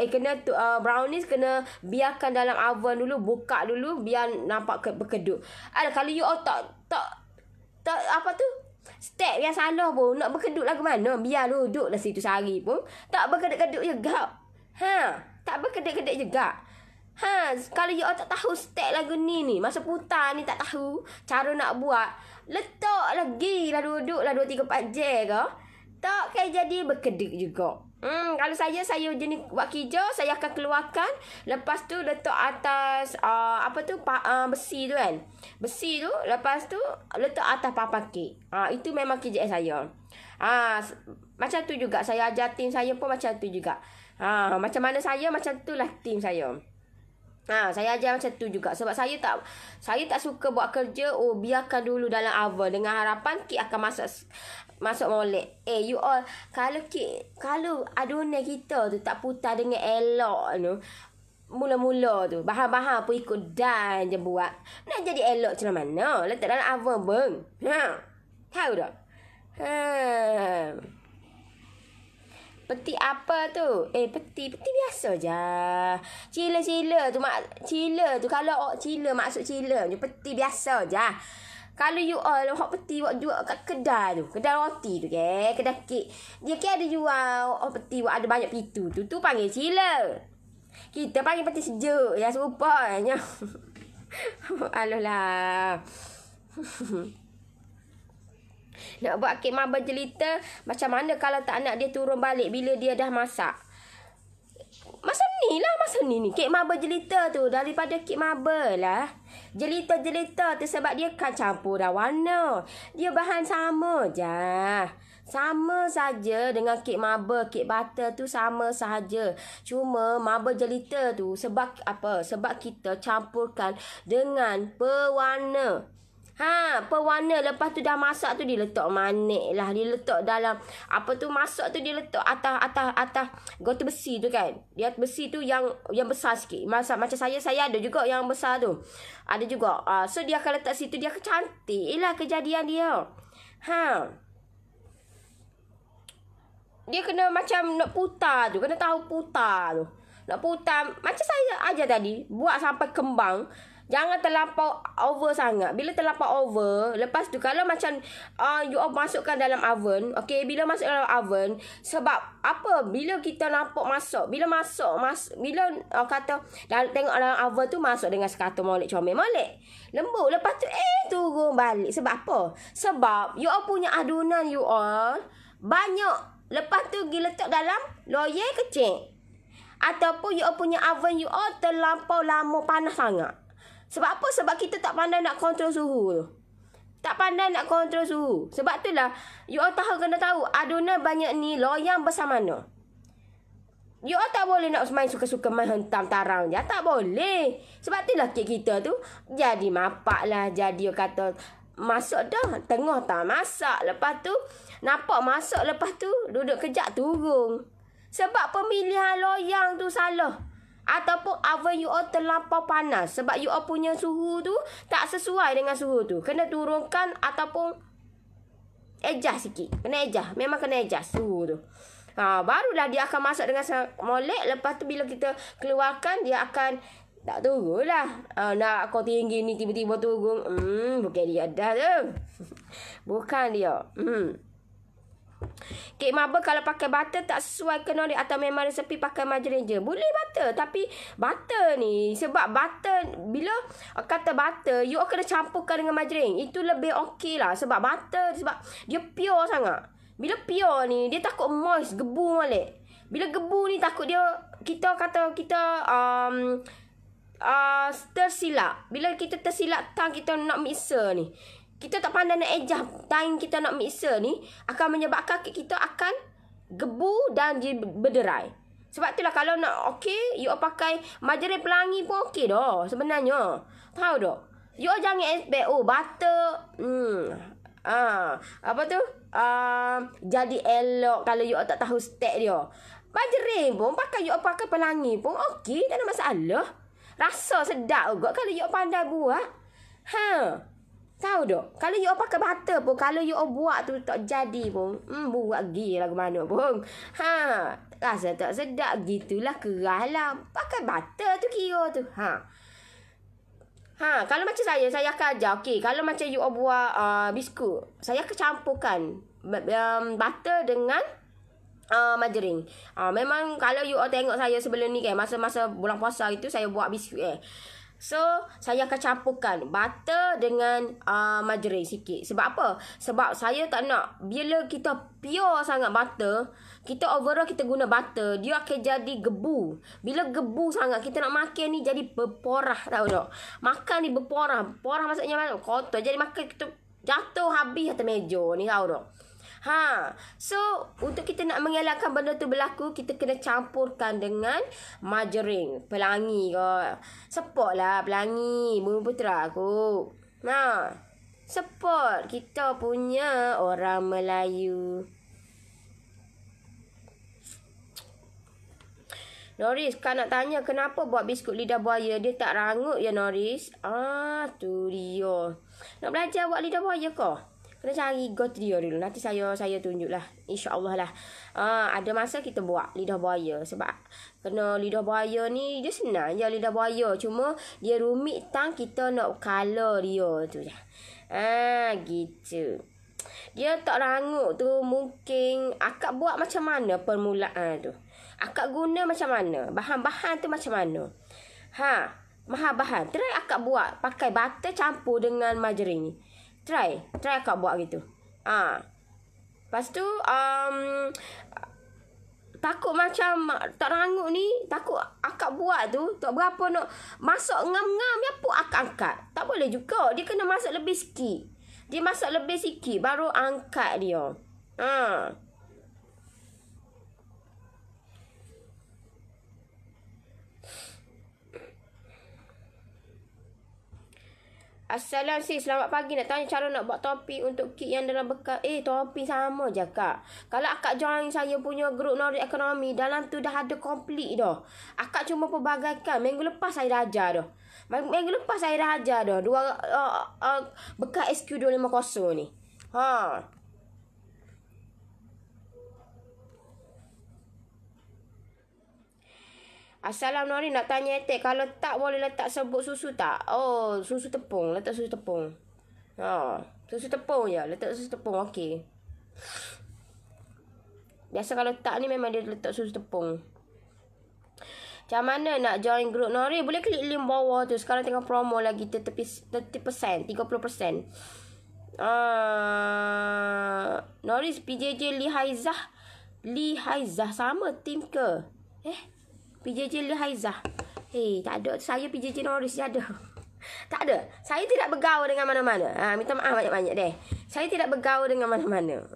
brownies kena biarkan dalam oven dulu, buka dulu biar nampak berkedut. Kalau you tak apa tu, step yang salah pun, nak berkedut lagu mana, biar duduklah situ sehari pun tak berkedut-kedut juga. Tak berkedut-kedut juga. Kalau you tak tahu step lagu ni masa putar ni, tak tahu cara nak buat, letak lagi lah, duduklah 2-3-4 jam ke, tak kan jadi berkedut juga. Kalau saya jenis buat kerja, saya akan keluarkan. Lepas tu letak atas besi tu kan. Besi tu lepas tu letak atas papan kek. Itu memang kerja saya. Macam tu juga saya ajar tim saya pun macam tu juga. Macam mana saya, macam tu lah tim saya. Saya ajar macam tu juga. Sebab saya tak suka buat kerja biarkan dulu dalam oven dengan harapan kek akan masuk molek. You all, kalau adunan kita tu tak putar dengan elok tu, mula-mula tu bahan-bahan pun ikut dan je buat, nak jadi elok macam mana? Letak dalam oven beng. Tahu tak? Peti apa tu? Peti biasa je. Cila tu kalau cila maksud cila je. Peti biasa je. Kalau you all hot peti buat jual kat kedai tu, kedai roti tu ke, kedai kek. Dia ke ada jual hot peti buat ada banyak pitu tu. Tu panggil cila. Kita panggil peti sejuk yang serupanya. Alolah. Nak buat kek marble jelita macam mana kalau tak nak dia turun balik bila dia dah masak? Masa ni ni kek marble jelita tu daripada kek marble lah. Jelita tu sebab dia kan campur dah warna. Dia bahan sama je. Sama saja dengan kek marble, kek butter tu sama saja. Cuma marble jelita tu sebab apa? Sebab kita campurkan dengan pewarna. Pewarna lepas tu dah masak tu dia letak manik lah. Dia letak dalam apa tu masak tu dia letak atas gota besi tu kan. Dia besi tu yang besar sikit. Masak macam saya ada juga yang besar tu. Ada juga. So dia akan letak situ dia cantik lah kejadian dia. Dia kena macam nak putar tu. Kena tahu putar tu. Nak putar macam saya aja tadi. Buat sampai kembang. Jangan terlampau over sangat. Bila terlampau over, lepas tu kalau macam you masukkan dalam oven, okey, bila masuk dalam oven, sebab apa? Bila kita nampak masak, bila kata tengok dalam oven tu masuk dengan sekatu molek comel molek. Lembut, lepas tu turun balik. Sebab apa? Sebab you all punya adunan you all banyak. Lepas tu pergi letak dalam loyang kecil. Ataupun you all punya oven you all terlampau lama panas sangat. Sebab apa? Sebab kita tak pandai nak kontrol suhu tu. Tak pandai nak kontrol suhu. Sebab itulah, you all kena tahu, adunan banyak ni, loyang besar mana. You all tak boleh nak main suka-suka main hentam tarang je. Tak boleh. Sebab itulah kek kita tu, jadi mapak lah. Jadi kata, masuk dah, tengah tak masak. Lepas tu, nampak masak, lepas tu, duduk kejap turun. Sebab pemilihan loyang tu salah. Ataupun oven you all terlampau panas. Sebab you all punya suhu tu tak sesuai dengan suhu tu. Kena turunkan ataupun adjust sikit. Kena adjust. Memang kena adjust suhu tu. Barulah dia akan masak dengan molek. Lepas tu bila kita keluarkan dia akan tak turun lah. Nak kau tinggi ni tiba-tiba turun. Bukan dia dah tu. Bukan dia. Kek marble kalau pakai butter tak sesuai ke Nori atau memang resepi pakai margarin je? Boleh butter. Tapi butter ni, sebab butter, bila kata butter, you kena campurkan dengan margarin. Itu lebih okey lah. Sebab butter, sebab dia pure sangat. Bila pure ni, dia takut moist, gebu balik. Bila gebu ni takut dia, kita tersilap. Bila kita tersilap tang kita nak mixer ni. Kita tak pandai nak adjust time kita nak mixer ni, akan menyebabkan kek kita akan gebu dan berderai. Sebab itulah kalau nak okey, you pakai margarin pelangi pun okey dah sebenarnya. Tahu tak? You jangan expect butter apa tu? Jadi elok kalau you tak tahu step dia. Margarin pun pakai you pakai pelangi pun okey, tak ada masalah. Rasa sedap juga kalau you pandai buat. Tahu tak? Kalau you pakai butter pun, kalau you buat tu tak jadi pun, buat gila ke mana pun. Rasa tak sedap, gitulah, keras lah. Pakai butter tu kira tu. Kalau macam saya akan ajar. Okey, kalau macam you buat biskut, saya akan campurkan butter dengan margarin. Memang kalau you tengok saya sebelum ni kan, masa-masa bulan puasa itu saya buat biskut So, saya akan campurkan butter dengan margarin sikit. Sebab apa? Sebab saya tak nak, bila kita pure sangat butter, kita overall kita guna butter, dia akan jadi gebu. Bila gebu sangat, kita nak makan ni jadi berporah, tahu tak? Makan ni berporah. Porah maksudnya kotor. Jadi makan kita jatuh habis atas meja ni, tahu tak? So untuk kita nak mengelakkan benda tu berlaku, kita kena campurkan dengan margarin, pelangi ke. Support lah pelangi, bumi putera aku. Support kita punya orang Melayu. Noris, kan nak tanya kenapa buat biskut lidah buaya dia tak rangut ya Noris? Tu dia. Nak belajar buat lidah buaya ke? Kena cari got dia dulu. Nanti saya tunjuklah. InsyaAllah lah. Ada masa kita buat lidah buaya. Sebab kena lidah buaya ni dia senang je lidah buaya. Cuma dia rumit tang kita nak color dia tu je. Gitu. Dia tak rangut tu mungkin akak buat macam mana permulaan tu. Akak guna macam mana. Bahan-bahan tu macam mana. Bahan. Try akak buat pakai butter campur dengan margarine. Try akak buat gitu. Lepas tu takut macam tak rangut ni, takut akak buat tu tak berapa nak masak ngam-ngam ya pun akak angkat. Tak boleh juga. Dia kena masak lebih sikit. Dia masak lebih sikit baru angkat dia. Assalamualaikum sis, selamat pagi. Nak tanya cara nak buat topi untuk kit yang dalam bekas. Topi sama je kak. Kalau akak join saya punya grup Nori Ekonomi, dalam tu dah ada komplit dah. Akak cuma perbagaikan. Minggu lepas saya dah ajar dah. Minggu lepas saya dah ajar dah. Dua bekas SQ250 ni. Assalamualaikum Nori, nak tanya etek. Kalau tak boleh letak serbuk susu tak? Susu tepung. Letak susu tepung. Susu tepung je. Letak susu tepung. Okey. Biasa kalau tak ni memang dia letak susu tepung. Macam mana nak join grup Nori? Boleh klik link bawah tu. Sekarang tengah promo lagi 30%. Nori PJJ Lihaizah sama tim ke? PJJ Lihaizah. Tak ada. Saya PJJ Norris je ada. Tak ada. Saya tidak bergaul dengan mana-mana. Minta maaf banyak-banyak deh. Saya tidak bergaul dengan mana-mana.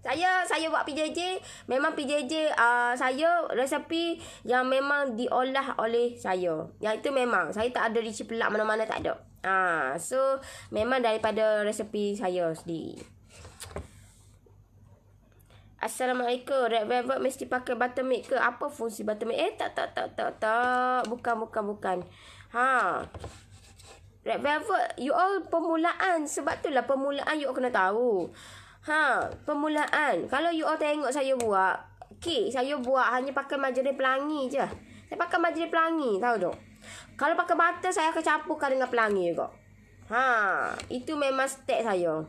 Saya buat PJJ. Memang PJJ saya resepi yang memang diolah oleh saya. Yang itu memang. Saya tak ada reci pelak mana-mana, tak ada. So, memang daripada resepi saya sendiri. Assalamualaikum. Red Velvet mesti pakai buttermilk ke? Apa fungsi buttermilk? Tak. Bukan. Red Velvet, you all permulaan. Sebab tu lah permulaan you all kena tahu. Permulaan. Kalau you all tengok saya buat kek, saya buat hanya pakai margarine pelangi je. Saya pakai margarine pelangi, tahu tak? Kalau pakai butter, saya akan campurkan dengan pelangi juga. Itu memang step saya.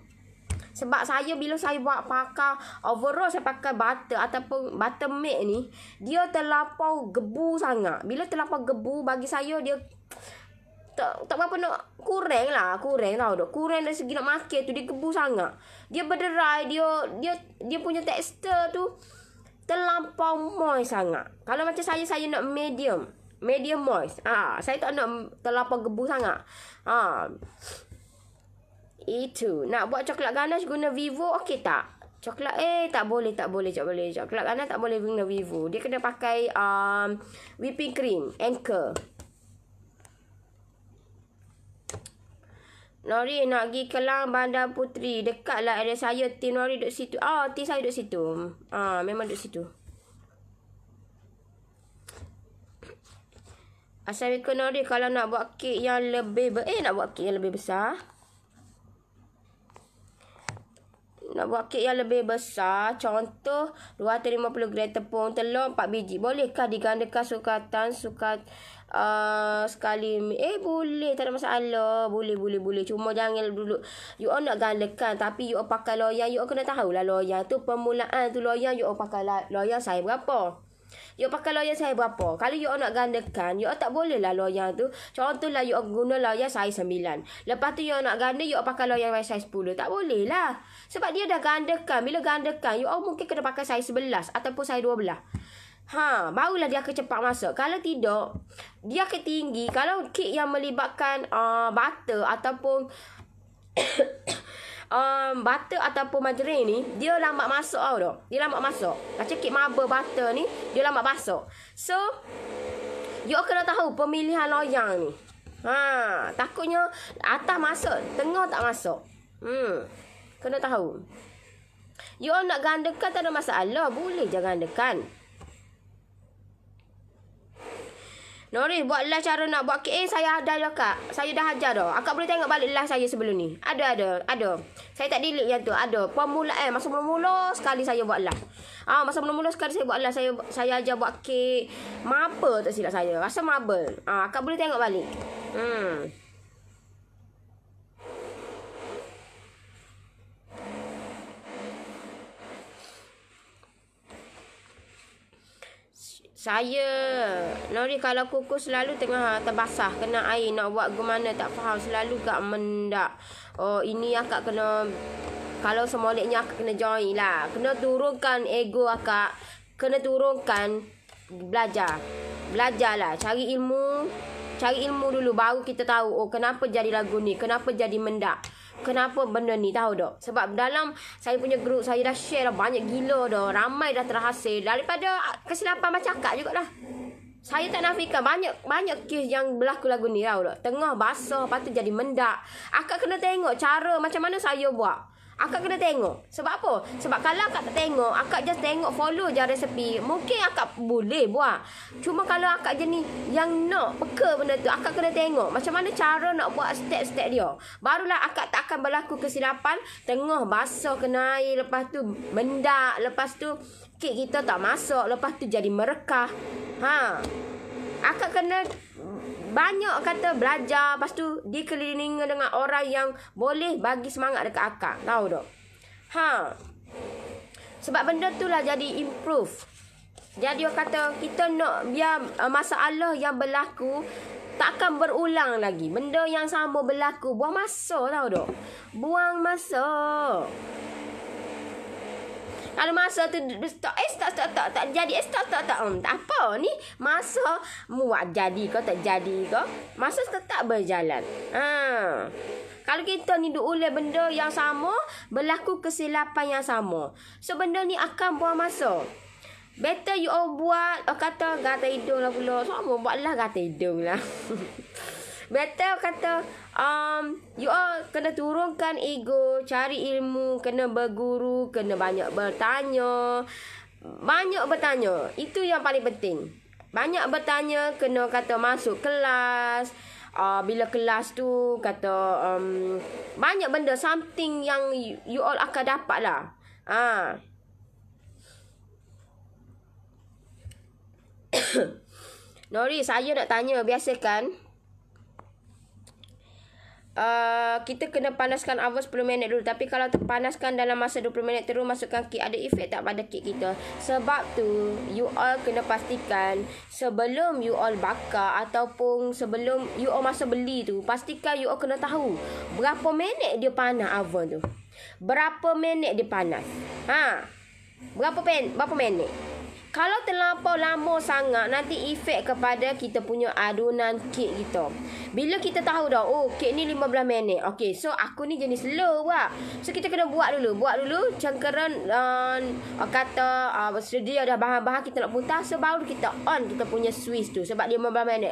Sebab saya bila saya buat pakai overall saya pakai butter ataupun buttermilk ni, dia terlampau gebu sangat. Bila terlampau gebu bagi saya dia tak berapa nak kurang tahu tak. Kurang dari segi nak makan tu dia gebu sangat. Dia berderai, dia punya tekstur tu terlampau moist sangat. Kalau macam saya nak medium moist. Saya tak nak terlampau gebu sangat. Itu. Nak buat coklat ganache guna Vivo okey tak? Coklat tak boleh. Coklat ganache tak boleh guna Vivo. Dia kena pakai whipping cream Anchor. Nori nak pergi Kelang Bandar Puteri. Dekat lah area saya. Tim Nori duduk situ. Tim saya duduk situ. Memang duduk situ. Assalamualaikum Nori. Kalau nak buat kek yang lebih besar. Nak buat kek yang lebih besar, contoh 250 gram tepung, telur 4 biji. Bolehkah digandakan sukatan sekali? Boleh, tak ada masalah. Boleh. Cuma jangan dulu you all nak gandakan, tapi you all pakai loyang. You all kena tahulah loyang tu permulaan tu loyang. You all pakai loyang saya berapa? You all pakai loyang saya berapa? Kalau you all nak gandakan, you all tak boleh lah loyang tu. Contohlah you all guna loyang saiz 9. Lepas tu you all nak ganda, you all pakai loyang saiz 10. Tak boleh lah. Sebab dia dah gandakan. Bila gandakan, you all mungkin kena pakai saiz 11 ataupun saiz 12. Barulah dia akan cepat masak. Kalau tidak, dia akan tinggi. Kalau kek yang melibatkan butter ataupun butter ataupun margarine ni, dia lambat masak tau. Dia lambat masak. Macam kek marble butter ni, dia lambat masak. So, you all kena tahu pemilihan loyang ni. Takutnya atas masak, tengah tak masak. Kena tahu. You all nak gandakan tak ada masalah. Boleh je gandakan. Nori, buat live cara nak buat kek. Saya ada dah, Kak. Saya dah ajar dah. Akak boleh tengok balik live saya sebelum ni. Ada. Saya tak delete yang tu. Ada. Permulaan. Masa mula-mula sekali saya buat live. Masa mula-mula sekali saya buat live. Saya ajar buat kek. Marble tak silap saya. Rasa marble. Akak boleh tengok balik. Saya, Nori, kalau kukus selalu tengah terbasah, kena air, nak buat gimana tak faham, selalu gak mendak. Oh, ini akak kena, kalau semoleknya akak kena join lah. Kena turunkan ego akak, kena turunkan, belajar lah, cari ilmu dulu, baru kita tahu, oh kenapa jadi lagu ni, kenapa jadi mendak. Kenapa benda ni, tahu tak? Sebab dalam saya punya grup, saya dah share dah banyak gila dah. Ramai dah terhasil daripada kesilapan macam akak jugalah. Saya tak nafikan banyak kes yang berlaku lagu ni, tahu tak? Tengah basah, lepas tu jadi mendak. Akak kena tengok cara macam mana saya buat. Akak kena tengok. Sebab apa? Sebab kalau akak tak tengok, akak just tengok follow je resepi, mungkin akak boleh buat. Cuma kalau akak jenis yang nak peka benda tu, akak kena tengok macam mana cara nak buat step-step dia. Barulah akak tak akan berlaku kesilapan tengah basah kena air, lepas tu mendak, lepas tu kek kita tak masak, lepas tu jadi merekah. Akak kena banyak kata belajar, lepas tu dikelilingi dengan orang yang boleh bagi semangat dekat akak, tahu tak? Sebab benda tu lah jadi improve. Jadi orang kata kita nak biar masalah yang berlaku takkan berulang lagi. Benda yang sama berlaku, buang masa, tahu tak? Buang masa. Kalau masa tu tak jadi, tak apa ni, masa muat jadi ke tak jadi ke, masa tetap berjalan. Kalau kita ni duk ulang benda yang sama, berlaku kesilapan yang sama, so benda ni akan buang masa. Better you all buat, kata gata hidung lah pula, sama buatlah gata hidung lah. Better kata you all kena turunkan ego, cari ilmu, kena berguru, kena banyak bertanya. Itu yang paling penting. Banyak bertanya, kena kata masuk kelas. Bila kelas tu kata banyak benda, something yang you all akan dapat lah. Nori, saya nak tanya, biasa kan kita kena panaskan oven 10 minit dulu. Tapi kalau terpanaskan dalam masa 20 minit terus masukkan kek, ada efek tak pada kek kita? Sebab tu you all kena pastikan sebelum you all bakar ataupun sebelum you all masa beli tu, pastikan you all kena tahu berapa minit dia panas oven tu. Berapa minit dia panas. Berapa minit. Kalau terlampau lama sangat, nanti efek kepada kita punya adunan kek kita. Bila kita tahu dah, oh kek ni 15 minit. Okay, so aku ni jenis slow lah. So kita kena buat dulu cangkeran, sedia dah bahan-bahan kita nak putar. So baru kita on kita punya switch tu. Sebab dia 15 minit.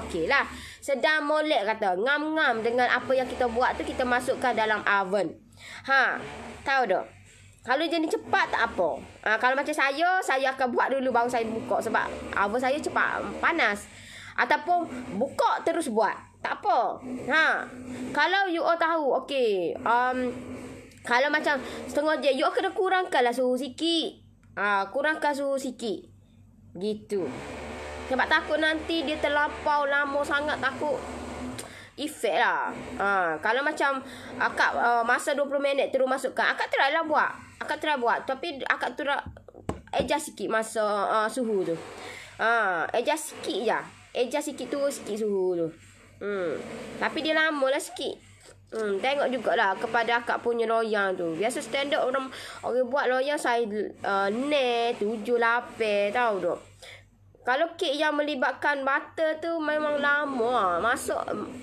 Okay lah. Sedang molek kata, ngam-ngam dengan apa yang kita buat tu, kita masukkan dalam oven. Tahu tak? Kalau jenis cepat tak apa. Kalau macam saya akan buat dulu baru saya buka. Sebab oven saya cepat panas. Ataupun buka terus buat, tak apa. Kalau you all tahu, okay, kalau macam setengah je, you all kena kurangkanlah suhu sikit. Kurangkan suhu sikit. Gitu. Sebab takut nanti dia terlampau lama sangat, takut efek lah. Kalau macam akak masa 20 minit terus masukkan, akak try buat. Tapi akak adjust sikit masa suhu tu. Adjust sikit je. Adjust sikit tu, sikit suhu tu. Tapi dia lama lah sikit. Tengok jugalah kepada akak punya loyang tu. Biasa standard orang buat loyang saya 7, 8, tahu tak? Kalau kek yang melibatkan butter tu memang lama.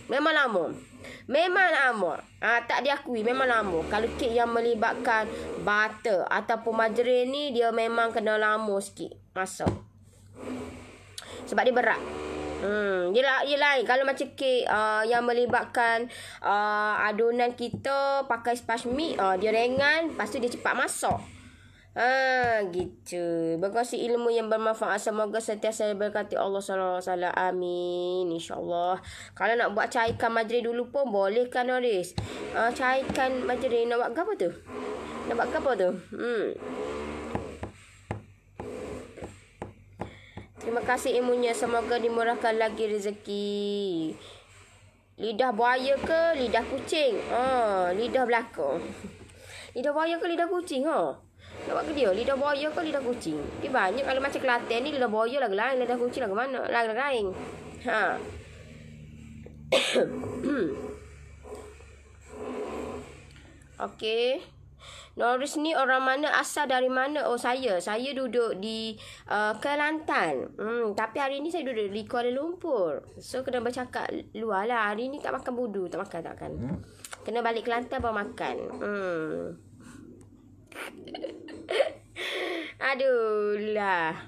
Memang lama. Tak diakui, memang lama. Kalau kek yang melibatkan butter ataupun margarin ni, dia memang kena lama sikit masak. Sebab dia berat. Dia lain. Kalau macam kek yang melibatkan adunan kita pakai sponge mix, dia ringan, lepas tu dia cepat masak. Gitu. Berkongsi ilmu yang bermanfaat. Semoga sentiasa berkati Allah SWT. Amin. InsyaAllah. Kalau nak buat cairkan majlis dulu pun boleh kan, Noris? Cairkan majlis. Nak buat apa tu? Nak buat apa tu? Terima kasih ilmunya. Semoga dimurahkan lagi rezeki. Lidah buaya ke lidah kucing? Lidah belakang. Lidah buaya ke lidah kucing? Nak buat ke dia? Lidah buaya ke lidah kucing? Dia banyak. Kalau macam Kelantan ni, lidah buaya lagu lain. Lidah kucing lagu mana? Lagu lain. Okey. Noris ni orang mana, asal dari mana? Oh, saya duduk di Kelantan. Tapi hari ni saya duduk di Kuala Lumpur. So kena bercakap luar lah. Hari ni tak makan budu, tak makan. Kena balik Kelantan baru makan. Aduh lah.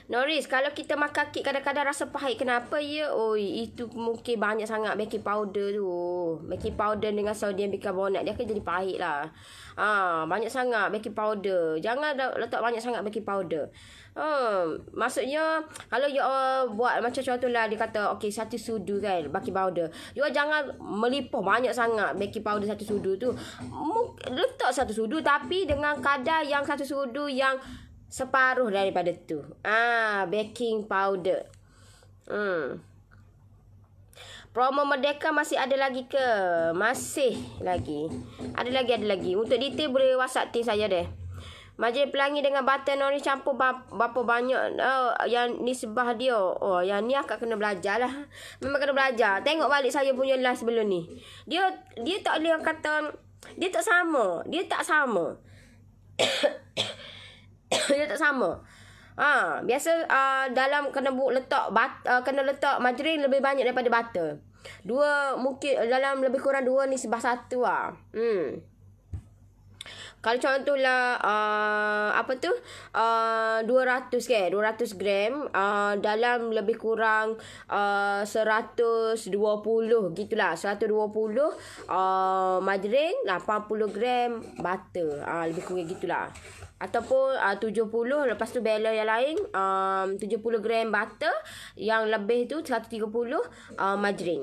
Noris, kalau kita makan kek kadang-kadang rasa pahit. Kenapa ya? Itu mungkin banyak sangat baking powder tu. Baking powder dengan sodium bicarbonate, dia akan jadi pahit lah. Banyak sangat baking powder. Jangan letak banyak sangat baking powder. Maksudnya kalau you buat macam contohlah, dia kata okey 1 sudu kan baking powder. You jangan melipuh banyak sangat baking powder 1 sudu tu. Letak 1 sudu tapi dengan kadar yang 1 sudu yang separuh daripada tu. Baking powder. Promo Merdeka masih ada lagi ke? Masih lagi. Ada lagi. Untuk detail boleh WhatsApp tim saya deh. Majlis pelangi dengan butter Noris campur berapa banyak yang nisbah dia. Yang ni akak kena belajar lah. Memang kena belajar. Tengok balik saya punya live sebelum ni. Dia tak boleh kata dia tak sama. Dia tak sama. Biasa dalam kena kena letak margarin lebih banyak daripada butter. Mungkin dalam lebih kurang 2 nisbah 1 lah. Kalau contohlah 200 kan, 200 gram dalam lebih kurang 120 gitulah, 120 margarin, 80 gram butter, lebih kurang gitulah. Ataupun 70, lepas tu balance yang lain 70 gram butter, yang lebih tu 130 margarin.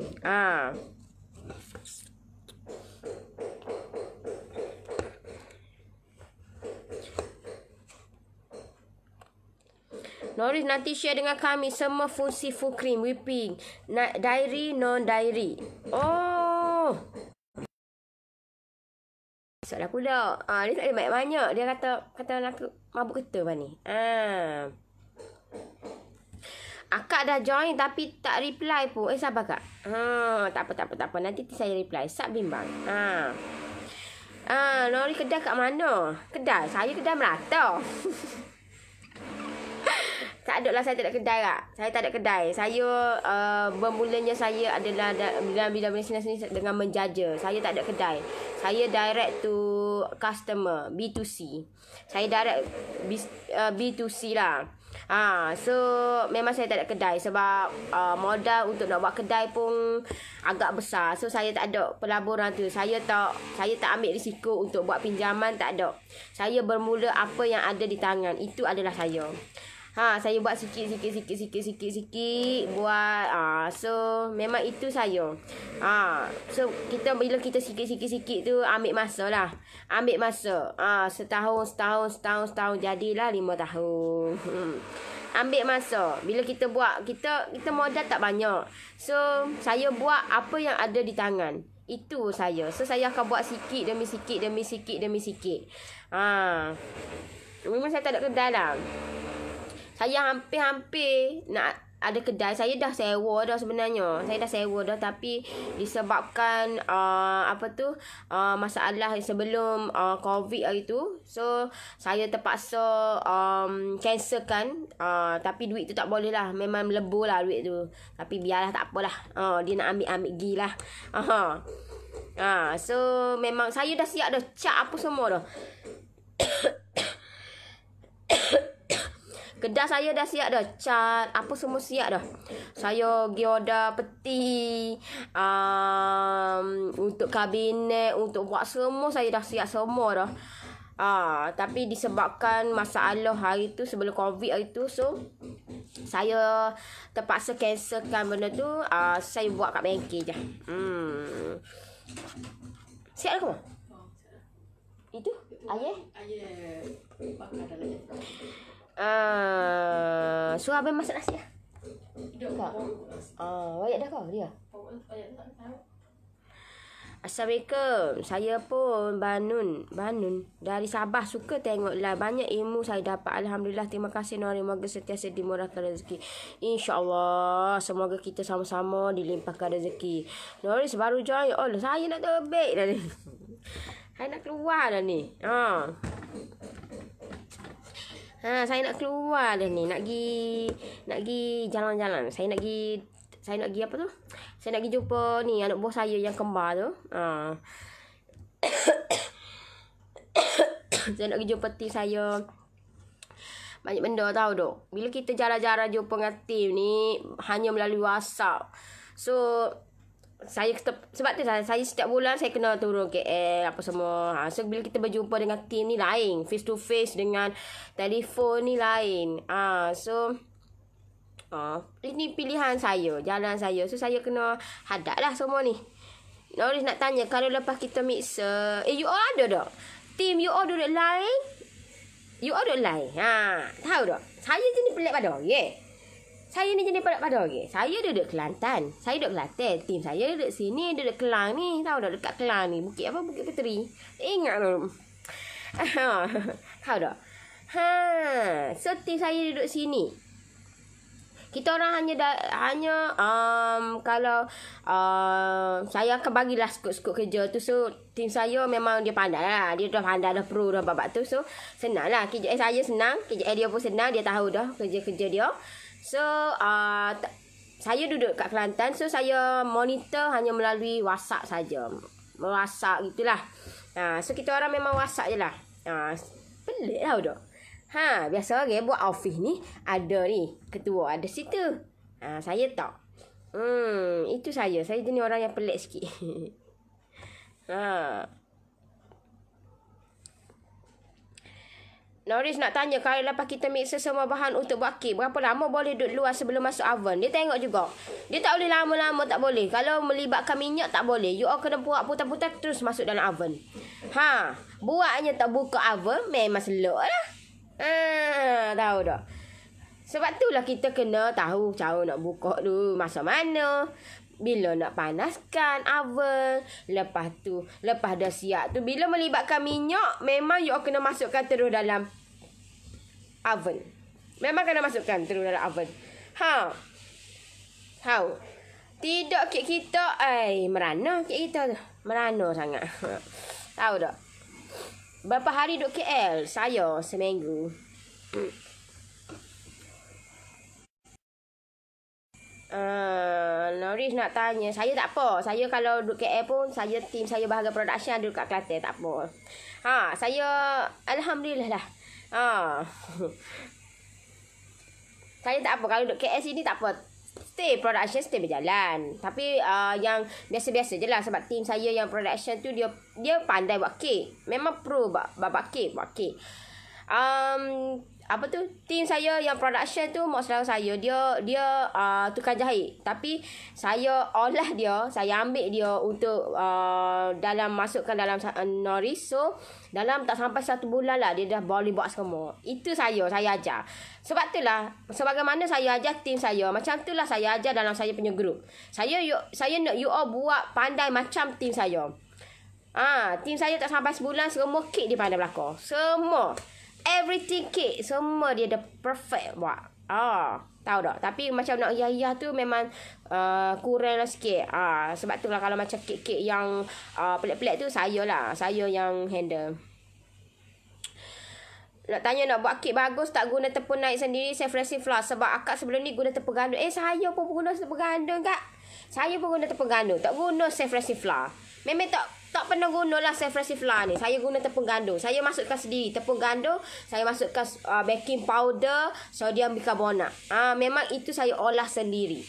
Noris nanti share dengan kami semua fungsi full cream, whipping, dairy, non-dairy. Soalan pula. Dia tak ada banyak-banyak. Dia kata aku mabuk ketah ni. Akak dah join tapi tak reply pun. Sabar kak. Tak apa. Nanti saya reply. Sat bimbang. Noris kedai kat mana? Kedai? Saya kedai Melata. Tak ada lah, saya tak ada kedai kak. Saya tak ada kedai. Saya bermulanya saya adalah dalam bidang bisnes ni dengan menjaja. Saya tak ada kedai. Saya direct to customer, B2C. Saya direct B2C lah. So memang saya tak ada kedai sebab modal untuk nak buat kedai pun agak besar. So saya tak ada pelaburan tu. Saya tak ambil risiko untuk buat pinjaman, tak ada. Saya bermula apa yang ada di tangan. Itu adalah saya. Saya buat sikit buat. So memang itu saya. So bila kita sikit tu ambil masa lah. Setahun jadilah 5 tahun. Ambil masa. Bila kita buat, kita modal tak banyak. So saya buat apa yang ada di tangan. Itu saya. So saya akan buat sikit demi sikit. Memang saya tak ada kedai lah. Saya hampir nak ada kedai. Saya dah sewa dah sebenarnya. Tapi disebabkan masalah sebelum COVID hari tu. So saya terpaksa cancelkan. Tapi duit tu tak boleh lah. Memang melebur lah duit tu. Tapi biarlah, tak apalah. Dia nak ambil gila lah. So memang saya dah siap dah. Cat apa semua dah. Kedai saya dah siap dah. Cat, apa semua siap dah. Saya pergi order peti. Untuk kabinet, untuk buat semua saya dah siap semua dah. Tapi disebabkan masalah hari tu sebelum COVID hari tu, so saya terpaksa cancelkan benda tu. Saya buat kat bengkel je. Siap dah ke? Itu ayah? Bakar dalam. So abang masak nasi lah? Dah. Banyak dah kau dia? Assalamualaikum. Saya pun Banun dari Sabah. Suka tengok live. Banyak ilmu saya dapat. Alhamdulillah. Terima kasih Nori. Moga sentiasa dimurahkan rezeki. InsyaAllah. Semoga kita sama-sama dilimpahkan rezeki. Nori baru join. Oh, saya nak terbit dah ni. Saya nak keluar dah ni. Saya nak keluar dah ni. Nak pergi jalan-jalan. Saya nak pergi apa tu? Saya nak pergi jumpa ni anak buah saya yang kembar tu. Saya nak pergi jumpa tim saya. Banyak benda tahu dok. Bila kita jarang-jarang jumpa dengan tim ni hanya melalui WhatsApp. So sebab tu saya setiap bulan saya kena turun KL apa semua. So bila kita berjumpa dengan tim ni lain, face to face dengan telefon ni lain. Ini pilihan saya, jalan saya. So saya kena hadap lah semua ni. Noris nak tanya, kalau lepas kita mixer, you all ada tak? Team you all duduk lain? You all duduk lain? Tahu tak? Saya jenis pelik pada orang. Saya ni jenis pelik pada orang. Saya duduk Kelantan. Saya duduk Kelantan. Team saya duduk sini, duduk Kelang ni. Tahu tak? Dekat Kelang ni. Bukit apa? Bukit Peteri. Ingat tu. Tahu tak? So team saya duduk sini. Kita orang hanya kalau saya akan bagilah skop kerja tu. So tim saya memang dia pandai lah. Dia dah pandai dah pro dah babak tu. So senang lah. KJS saya senang. KJS dia pun senang. Dia tahu dah kerja-kerja dia. So saya duduk kat Kelantan. So saya monitor hanya melalui WhatsApp saja. WhatsApp gitulah. So kita orang memang WhatsApp je lah. Pelik lah dah. Biasa orang buat office ni ada ni ketua ada situ. Saya tak. Itu saya. Saya jenis orang yang pelik sikit. Noris nak tanya, kalau lepas kita mixer semua bahan untuk buat kek, berapa lama boleh duduk luar sebelum masuk oven? Dia tengok juga. Dia tak boleh lama-lama, tak boleh. Kalau melibatkan minyak tak boleh. You all kena buat putar-putar terus masuk dalam oven. Buatnya tak buka oven memang selok lah. Tahu tak? Sebab itulah kita kena tahu cara nak buka dulu masa mana, bila nak panaskan oven. Lepas dah siap tu, bila melibatkan minyak, memang you kena masukkan terus dalam oven. Memang kena masukkan terus dalam oven. Tahu? Tidak kek kita merana kek kita tu. Merana sangat. Tahu tak? Berapa hari duduk KL? Saya seminggu. Noris nak tanya. Saya tak apa. Saya kalau duduk KL pun, saya tim saya bahagian production duduk kat Kelantan, tak apa. Saya alhamdulillah lah. Saya tak apa. Kalau duduk KL sini tak apa. Production stay berjalan. Tapi yang biasa-biasa je lah. Sebab tim saya yang production tu dia pandai buat kek. Memang pro buat kek. Apa tu, tim saya yang production tu mak saudara saya, dia tukang jahit. Tapi saya olah dia, saya ambil dia untuk masukkan dalam Noris. So dalam tak sampai 1 bulan lah dia dah boleh buat semua. Itu saya ajar. Sebab itulah, sebagaimana saya ajar tim saya, macam itulah saya ajar dalam saya punya grup. Saya nak you all buat pandai macam tim saya. Tim saya tak sampai sebulan semua kek dia pandai belakang. Semua everything cake semua dia dah perfect buat. Tahu tak? Tapi macam nak hiyah-hiyah tu memang kurang lah sikit. Sebab tu lah kalau macam kek-kek yang pelik-pelik tu saya yang handle. Nak tanya, nak buat kek bagus tak guna tepung naik sendiri self-racing flour? Sebab akak sebelum ni guna tepung gandum. Saya pun guna tepung gandum kak. Saya pun guna tepung gandum. Tak guna self-racing flour. Memang tak pernah gunalah self resifla ni. Saya guna tepung gandum. Saya masukkan sendiri tepung gandum, saya masukkan baking powder, sodium bikarbonat. Memang itu saya olah sendiri.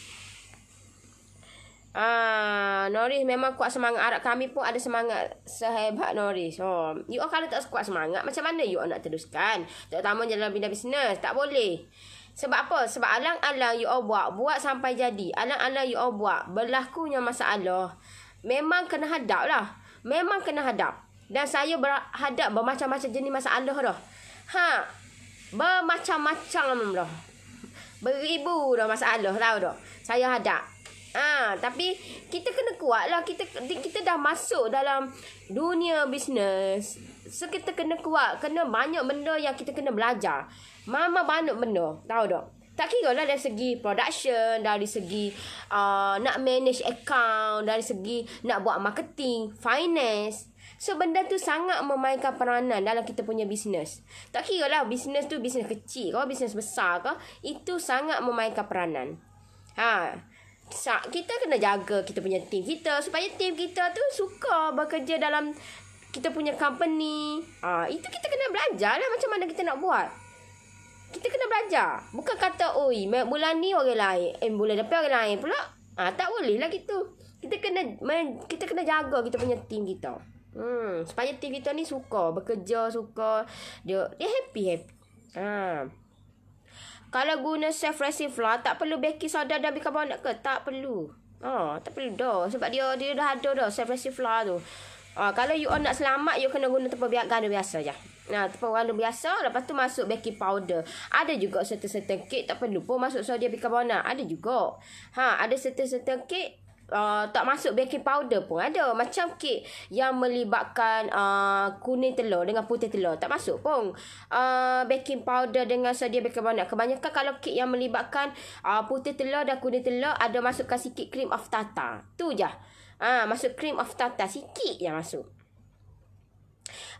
Noris memang kuat semangat. Arak kami pun ada semangat sehebat Noris. You all kalau tak kuat semangat, macam mana you all nak teruskan? Terutama dalam bidang bisnes. Tak boleh. Sebab apa? Sebab alang-alang you all buat sampai jadi. Alang-alang you all buat, berlakunya masalah, memang kena hadap lah. Memang kena hadap. Dan saya berhadap bermacam-macam jenis masalah dah. Bermacam-macam dah. Beribu dah masalah, tahu dah. Saya hadap. Tapi kita kena kuat lah. Kita dah masuk dalam dunia bisnes. So kita kena kuat. Kena banyak benda yang kita kena belajar. Mama banyak benda, tahu tak? Tak kira lah dari segi production, dari segi nak manage account, dari segi nak buat marketing, finance. So benda tu sangat memainkan peranan dalam kita punya bisnes. Tak kira lah bisnes tu bisnes kecil ke, bisnes besar ke, itu sangat memainkan peranan. Kita kena jaga kita punya team kita, supaya team kita tu suka bekerja dalam kita punya company. Itu kita kena belajar lah macam mana kita nak buat. Kita kena belajar. Bukan kata, oi, bulan ni orang lain, bulan depan orang lain pula. Tak boleh lah gitu. Kita kena jaga kita punya team kita. Supaya team kita ni suka bekerja, suka dia happy. Kalau guna self resifla, tak perlu baking soda dan bikarbonat ke? Tak perlu. Tak perlu dah. Sebab dia dah ada dah self resifla tu. Kalau you all nak selamat, you kena guna tepung gandum biasa je. Tepung gandum biasa, lepas tu masuk baking powder. Ada juga certain kek tak perlu pun masuk sodium bikarbonat. Ada juga. Ada certain kek tak masuk baking powder pun ada. Macam kek yang melibatkan kuning telur dengan putih telur, tak masuk pun baking powder dengan sodium bikarbonat. Kebanyakan kalau kek yang melibatkan putih telur dan kuning telur, ada masukkan sikit cream of tartar. Tu je. Masuk cream of tartar sikit yang masuk.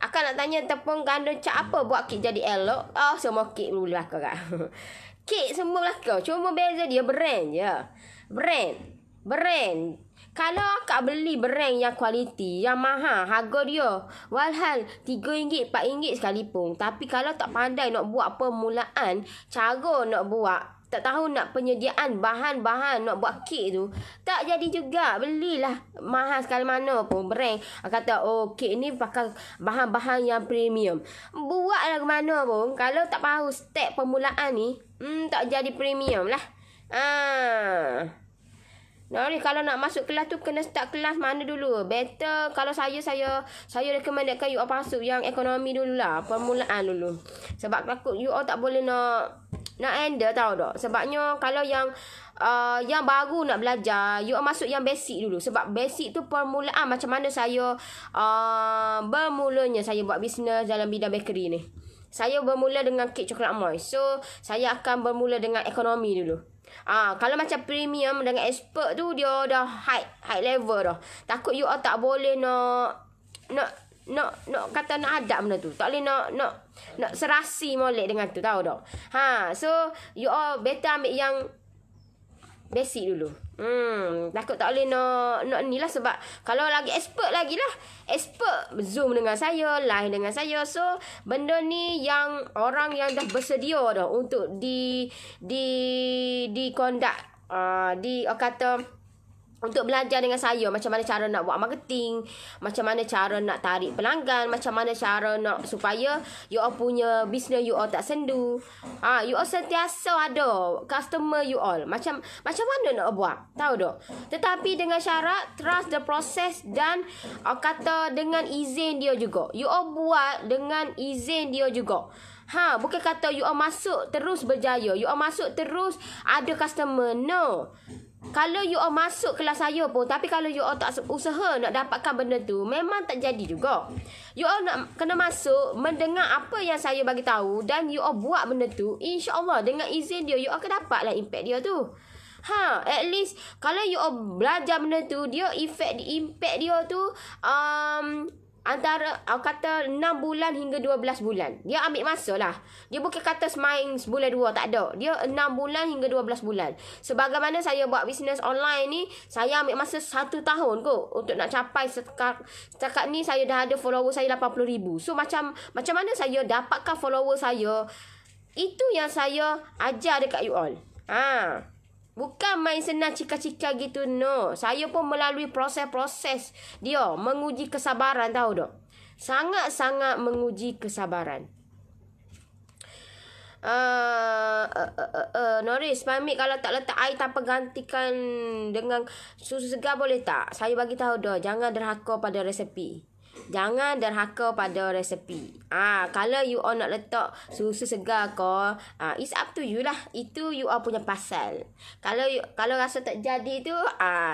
Akan nak tanya tepung gandum cap apa buat kek jadi elok? Semua kek mula belakang kak. Kek semua belakang. Cuma beza dia brand je. Brand. Kalau akak beli brand yang kualiti, yang mahal, harga dia walhal RM3, RM4 sekalipun. Tapi kalau tak pandai nak buat permulaan, cara nak buat, tak tahu nak penyediaan bahan-bahan nak buat kek tu, tak jadi juga. Belilah mahal sekali mana pun brand. Kata, kek ni pakai bahan-bahan yang premium. Buatlah ke mana pun, kalau tak tahu step permulaan ni, tak jadi premium lah. Kalau nak masuk kelas tu, kena start kelas mana dulu. Better kalau saya recommendkan you all masuk yang ekonomi dulu lah. Permulaan dulu. Sebab takut you all tak boleh nak handle, tahu tak? Sebabnya kalau yang baru nak belajar, you all masuk yang basic dulu. Sebab basic tu permulaan macam mana saya bermulanya saya buat bisnes dalam bidang bakery ni. Saya bermula dengan kek coklat moist. So saya akan bermula dengan ekonomi dulu. Kalau macam premium dengan expert tu, dia dah high level dah. Takut you all tak boleh nak kata nak hadap benda tu. Tak boleh nak serasi molek dengan tu, tahu tak? So you all better ambil yang basic dulu. Takut tak boleh nak ni lah. Sebab kalau lagi expert Zoom dengan saya, live dengan saya. So benda ni yang orang yang dah bersedia dah untuk di conduct, untuk belajar dengan saya macam mana cara nak buat marketing, macam mana cara nak tarik pelanggan, macam mana cara nak supaya you all punya business you all tak sendu. You all sentiasa ada customer you all. Macam mana nak buat, tahu tak? Tetapi dengan syarat trust the process dan dengan izin dia juga. You all buat dengan izin dia juga. Bukan kata you all masuk terus berjaya, you all masuk terus ada customer. No. Kalau you all masuk kelas saya pun, tapi kalau you all tak usaha nak dapatkan benda tu, memang tak jadi juga. You all nak kena masuk, mendengar apa yang saya bagi tahu, dan you all buat benda tu, insya-Allah dengan izin dia, you all akan dapatlah impact dia tu. At least kalau you all belajar benda tu, dia impact dia tu antara kata 6 bulan hingga 12 bulan. Dia ambil masa lah. Dia bukan kata semain sebulan dua, tak ada. Dia 6 bulan hingga 12 bulan. Sebagaimana saya buat bisnes online ni, saya ambil masa 1 tahun kot untuk nak capai setakat ni saya dah ada follower saya 80,000. So macam mana saya dapatkan follower saya? Itu yang saya ajar dekat you all. Bukan main senang cika-cika gitu, no. Saya pun melalui proses-proses dia menguji kesabaran, tahu tak? Sangat-sangat menguji kesabaran. Noris, pamit kalau tak letak air tanpa gantikan dengan susu segar boleh tak? Saya bagi tahu dah, jangan derhaka pada resepi. Jangan derhaka pada resepi. Kalau you all nak letak susu segar ko, it's up to you lah. Itu you all punya pasal. Kalau rasa tak jadi tu,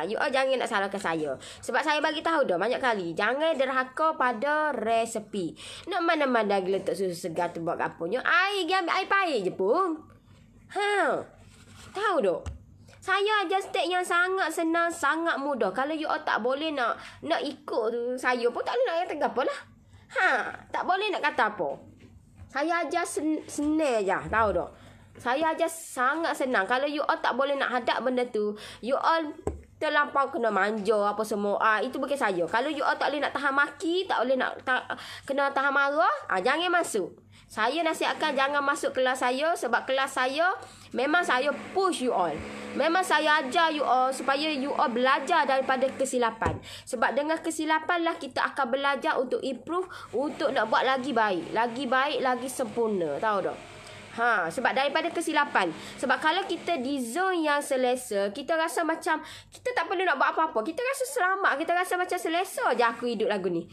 you all jangan nak salahkan saya. Sebab saya bagi tahu dah banyak kali, jangan derhaka pada resepi. Nak mana-mana letak susu segar tu buat apanya? Ambil air pahit je pun. Tahu tak? Saya ajar step yang sangat senang, sangat mudah. Kalau you all tak boleh nak ikut tu, saya pun tak boleh nak kata apa lah. Tak boleh nak kata apa. Saya ajar senang je, tahu tak? Saya ajar sangat senang. Kalau you all tak boleh nak hadap benda tu, you all terlampau kena manja apa semua. Itu bukan saya. Kalau you all tak boleh nak tahan maki, tak boleh nak kena tahan marah, jangan masuk. Saya nasihatkan jangan masuk kelas saya, sebab kelas saya memang saya push you all. Memang saya ajar you all supaya you all belajar daripada kesilapan. Sebab dengan kesilapan lah kita akan belajar untuk improve, untuk nak buat lagi baik, lagi sempurna. Tahu tak? Sebab daripada kesilapan. Sebab kalau kita di zone yang selesa, kita rasa macam kita tak perlu nak buat apa-apa. Kita rasa selamat, kita rasa macam selesa je aku hidup lagu ni.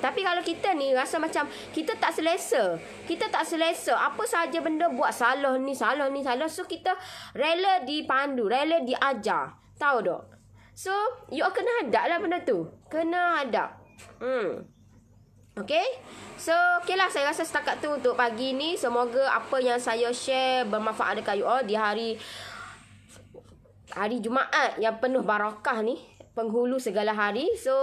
Tapi kalau kita ni rasa macam kita tak selesa, apa saja benda buat salah ni. So kita rela dipandu, rela diajar. Tahu tak? So you all kena hadap lah benda tu. Kena hadap. Okay. So okay lah, saya rasa setakat tu untuk pagi ni. Semoga apa yang saya share bermanfaat dekat you all di hari Jumaat yang penuh barakah ni, penghulu segala hari. So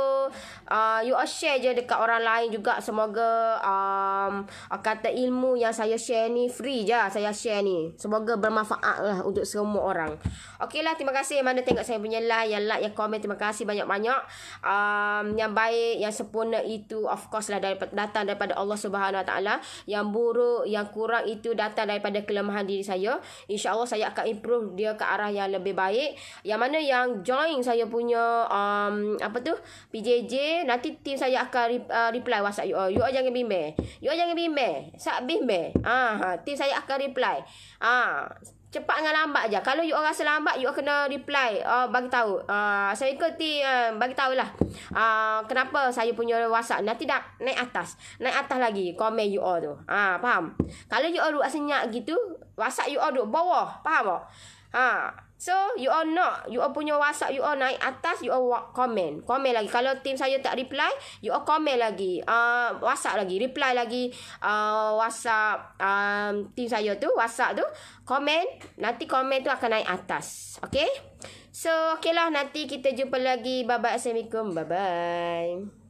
you all share je dekat orang lain juga. Semoga kata ilmu yang saya share ni free je saya share ni. Semoga bermanfaat lah untuk semua orang. Okey lah, terima kasih yang mana tengok saya punya live, yang like, yang komen, terima kasih banyak-banyak. Yang baik, yang sempurna itu of course lah datang daripada Allah Subhanahu Wa Taala. Yang buruk, yang kurang itu datang daripada kelemahan diri saya. InsyaAllah saya akan improve dia ke arah yang lebih baik. Yang mana yang join saya punya PJJ, nanti tim saya akan reply WhatsApp you all. You all jangan bimbang. Sak bimbang. Tim saya akan reply. Cepat dengan lambat je. Kalau you all rasa lambat, you all kena reply. Bagi tahu. Saya ikut tim bagi tahulah. Kenapa saya punya WhatsApp nanti dah naik atas lagi komen you all tu. Faham? Kalau you all duduk senyap gitu, WhatsApp you all duduk bawah. Faham tak? So you all nak, you all punya WhatsApp you all naik atas, you all komen lagi. Kalau tim saya tak reply, you all komen lagi, WhatsApp lagi, reply lagi, WhatsApp tim saya tu, WhatsApp tu, komen. Nanti komen tu akan naik atas. Okay. So okay lah, nanti kita jumpa lagi. Bye bye. Assalamualaikum. Bye bye.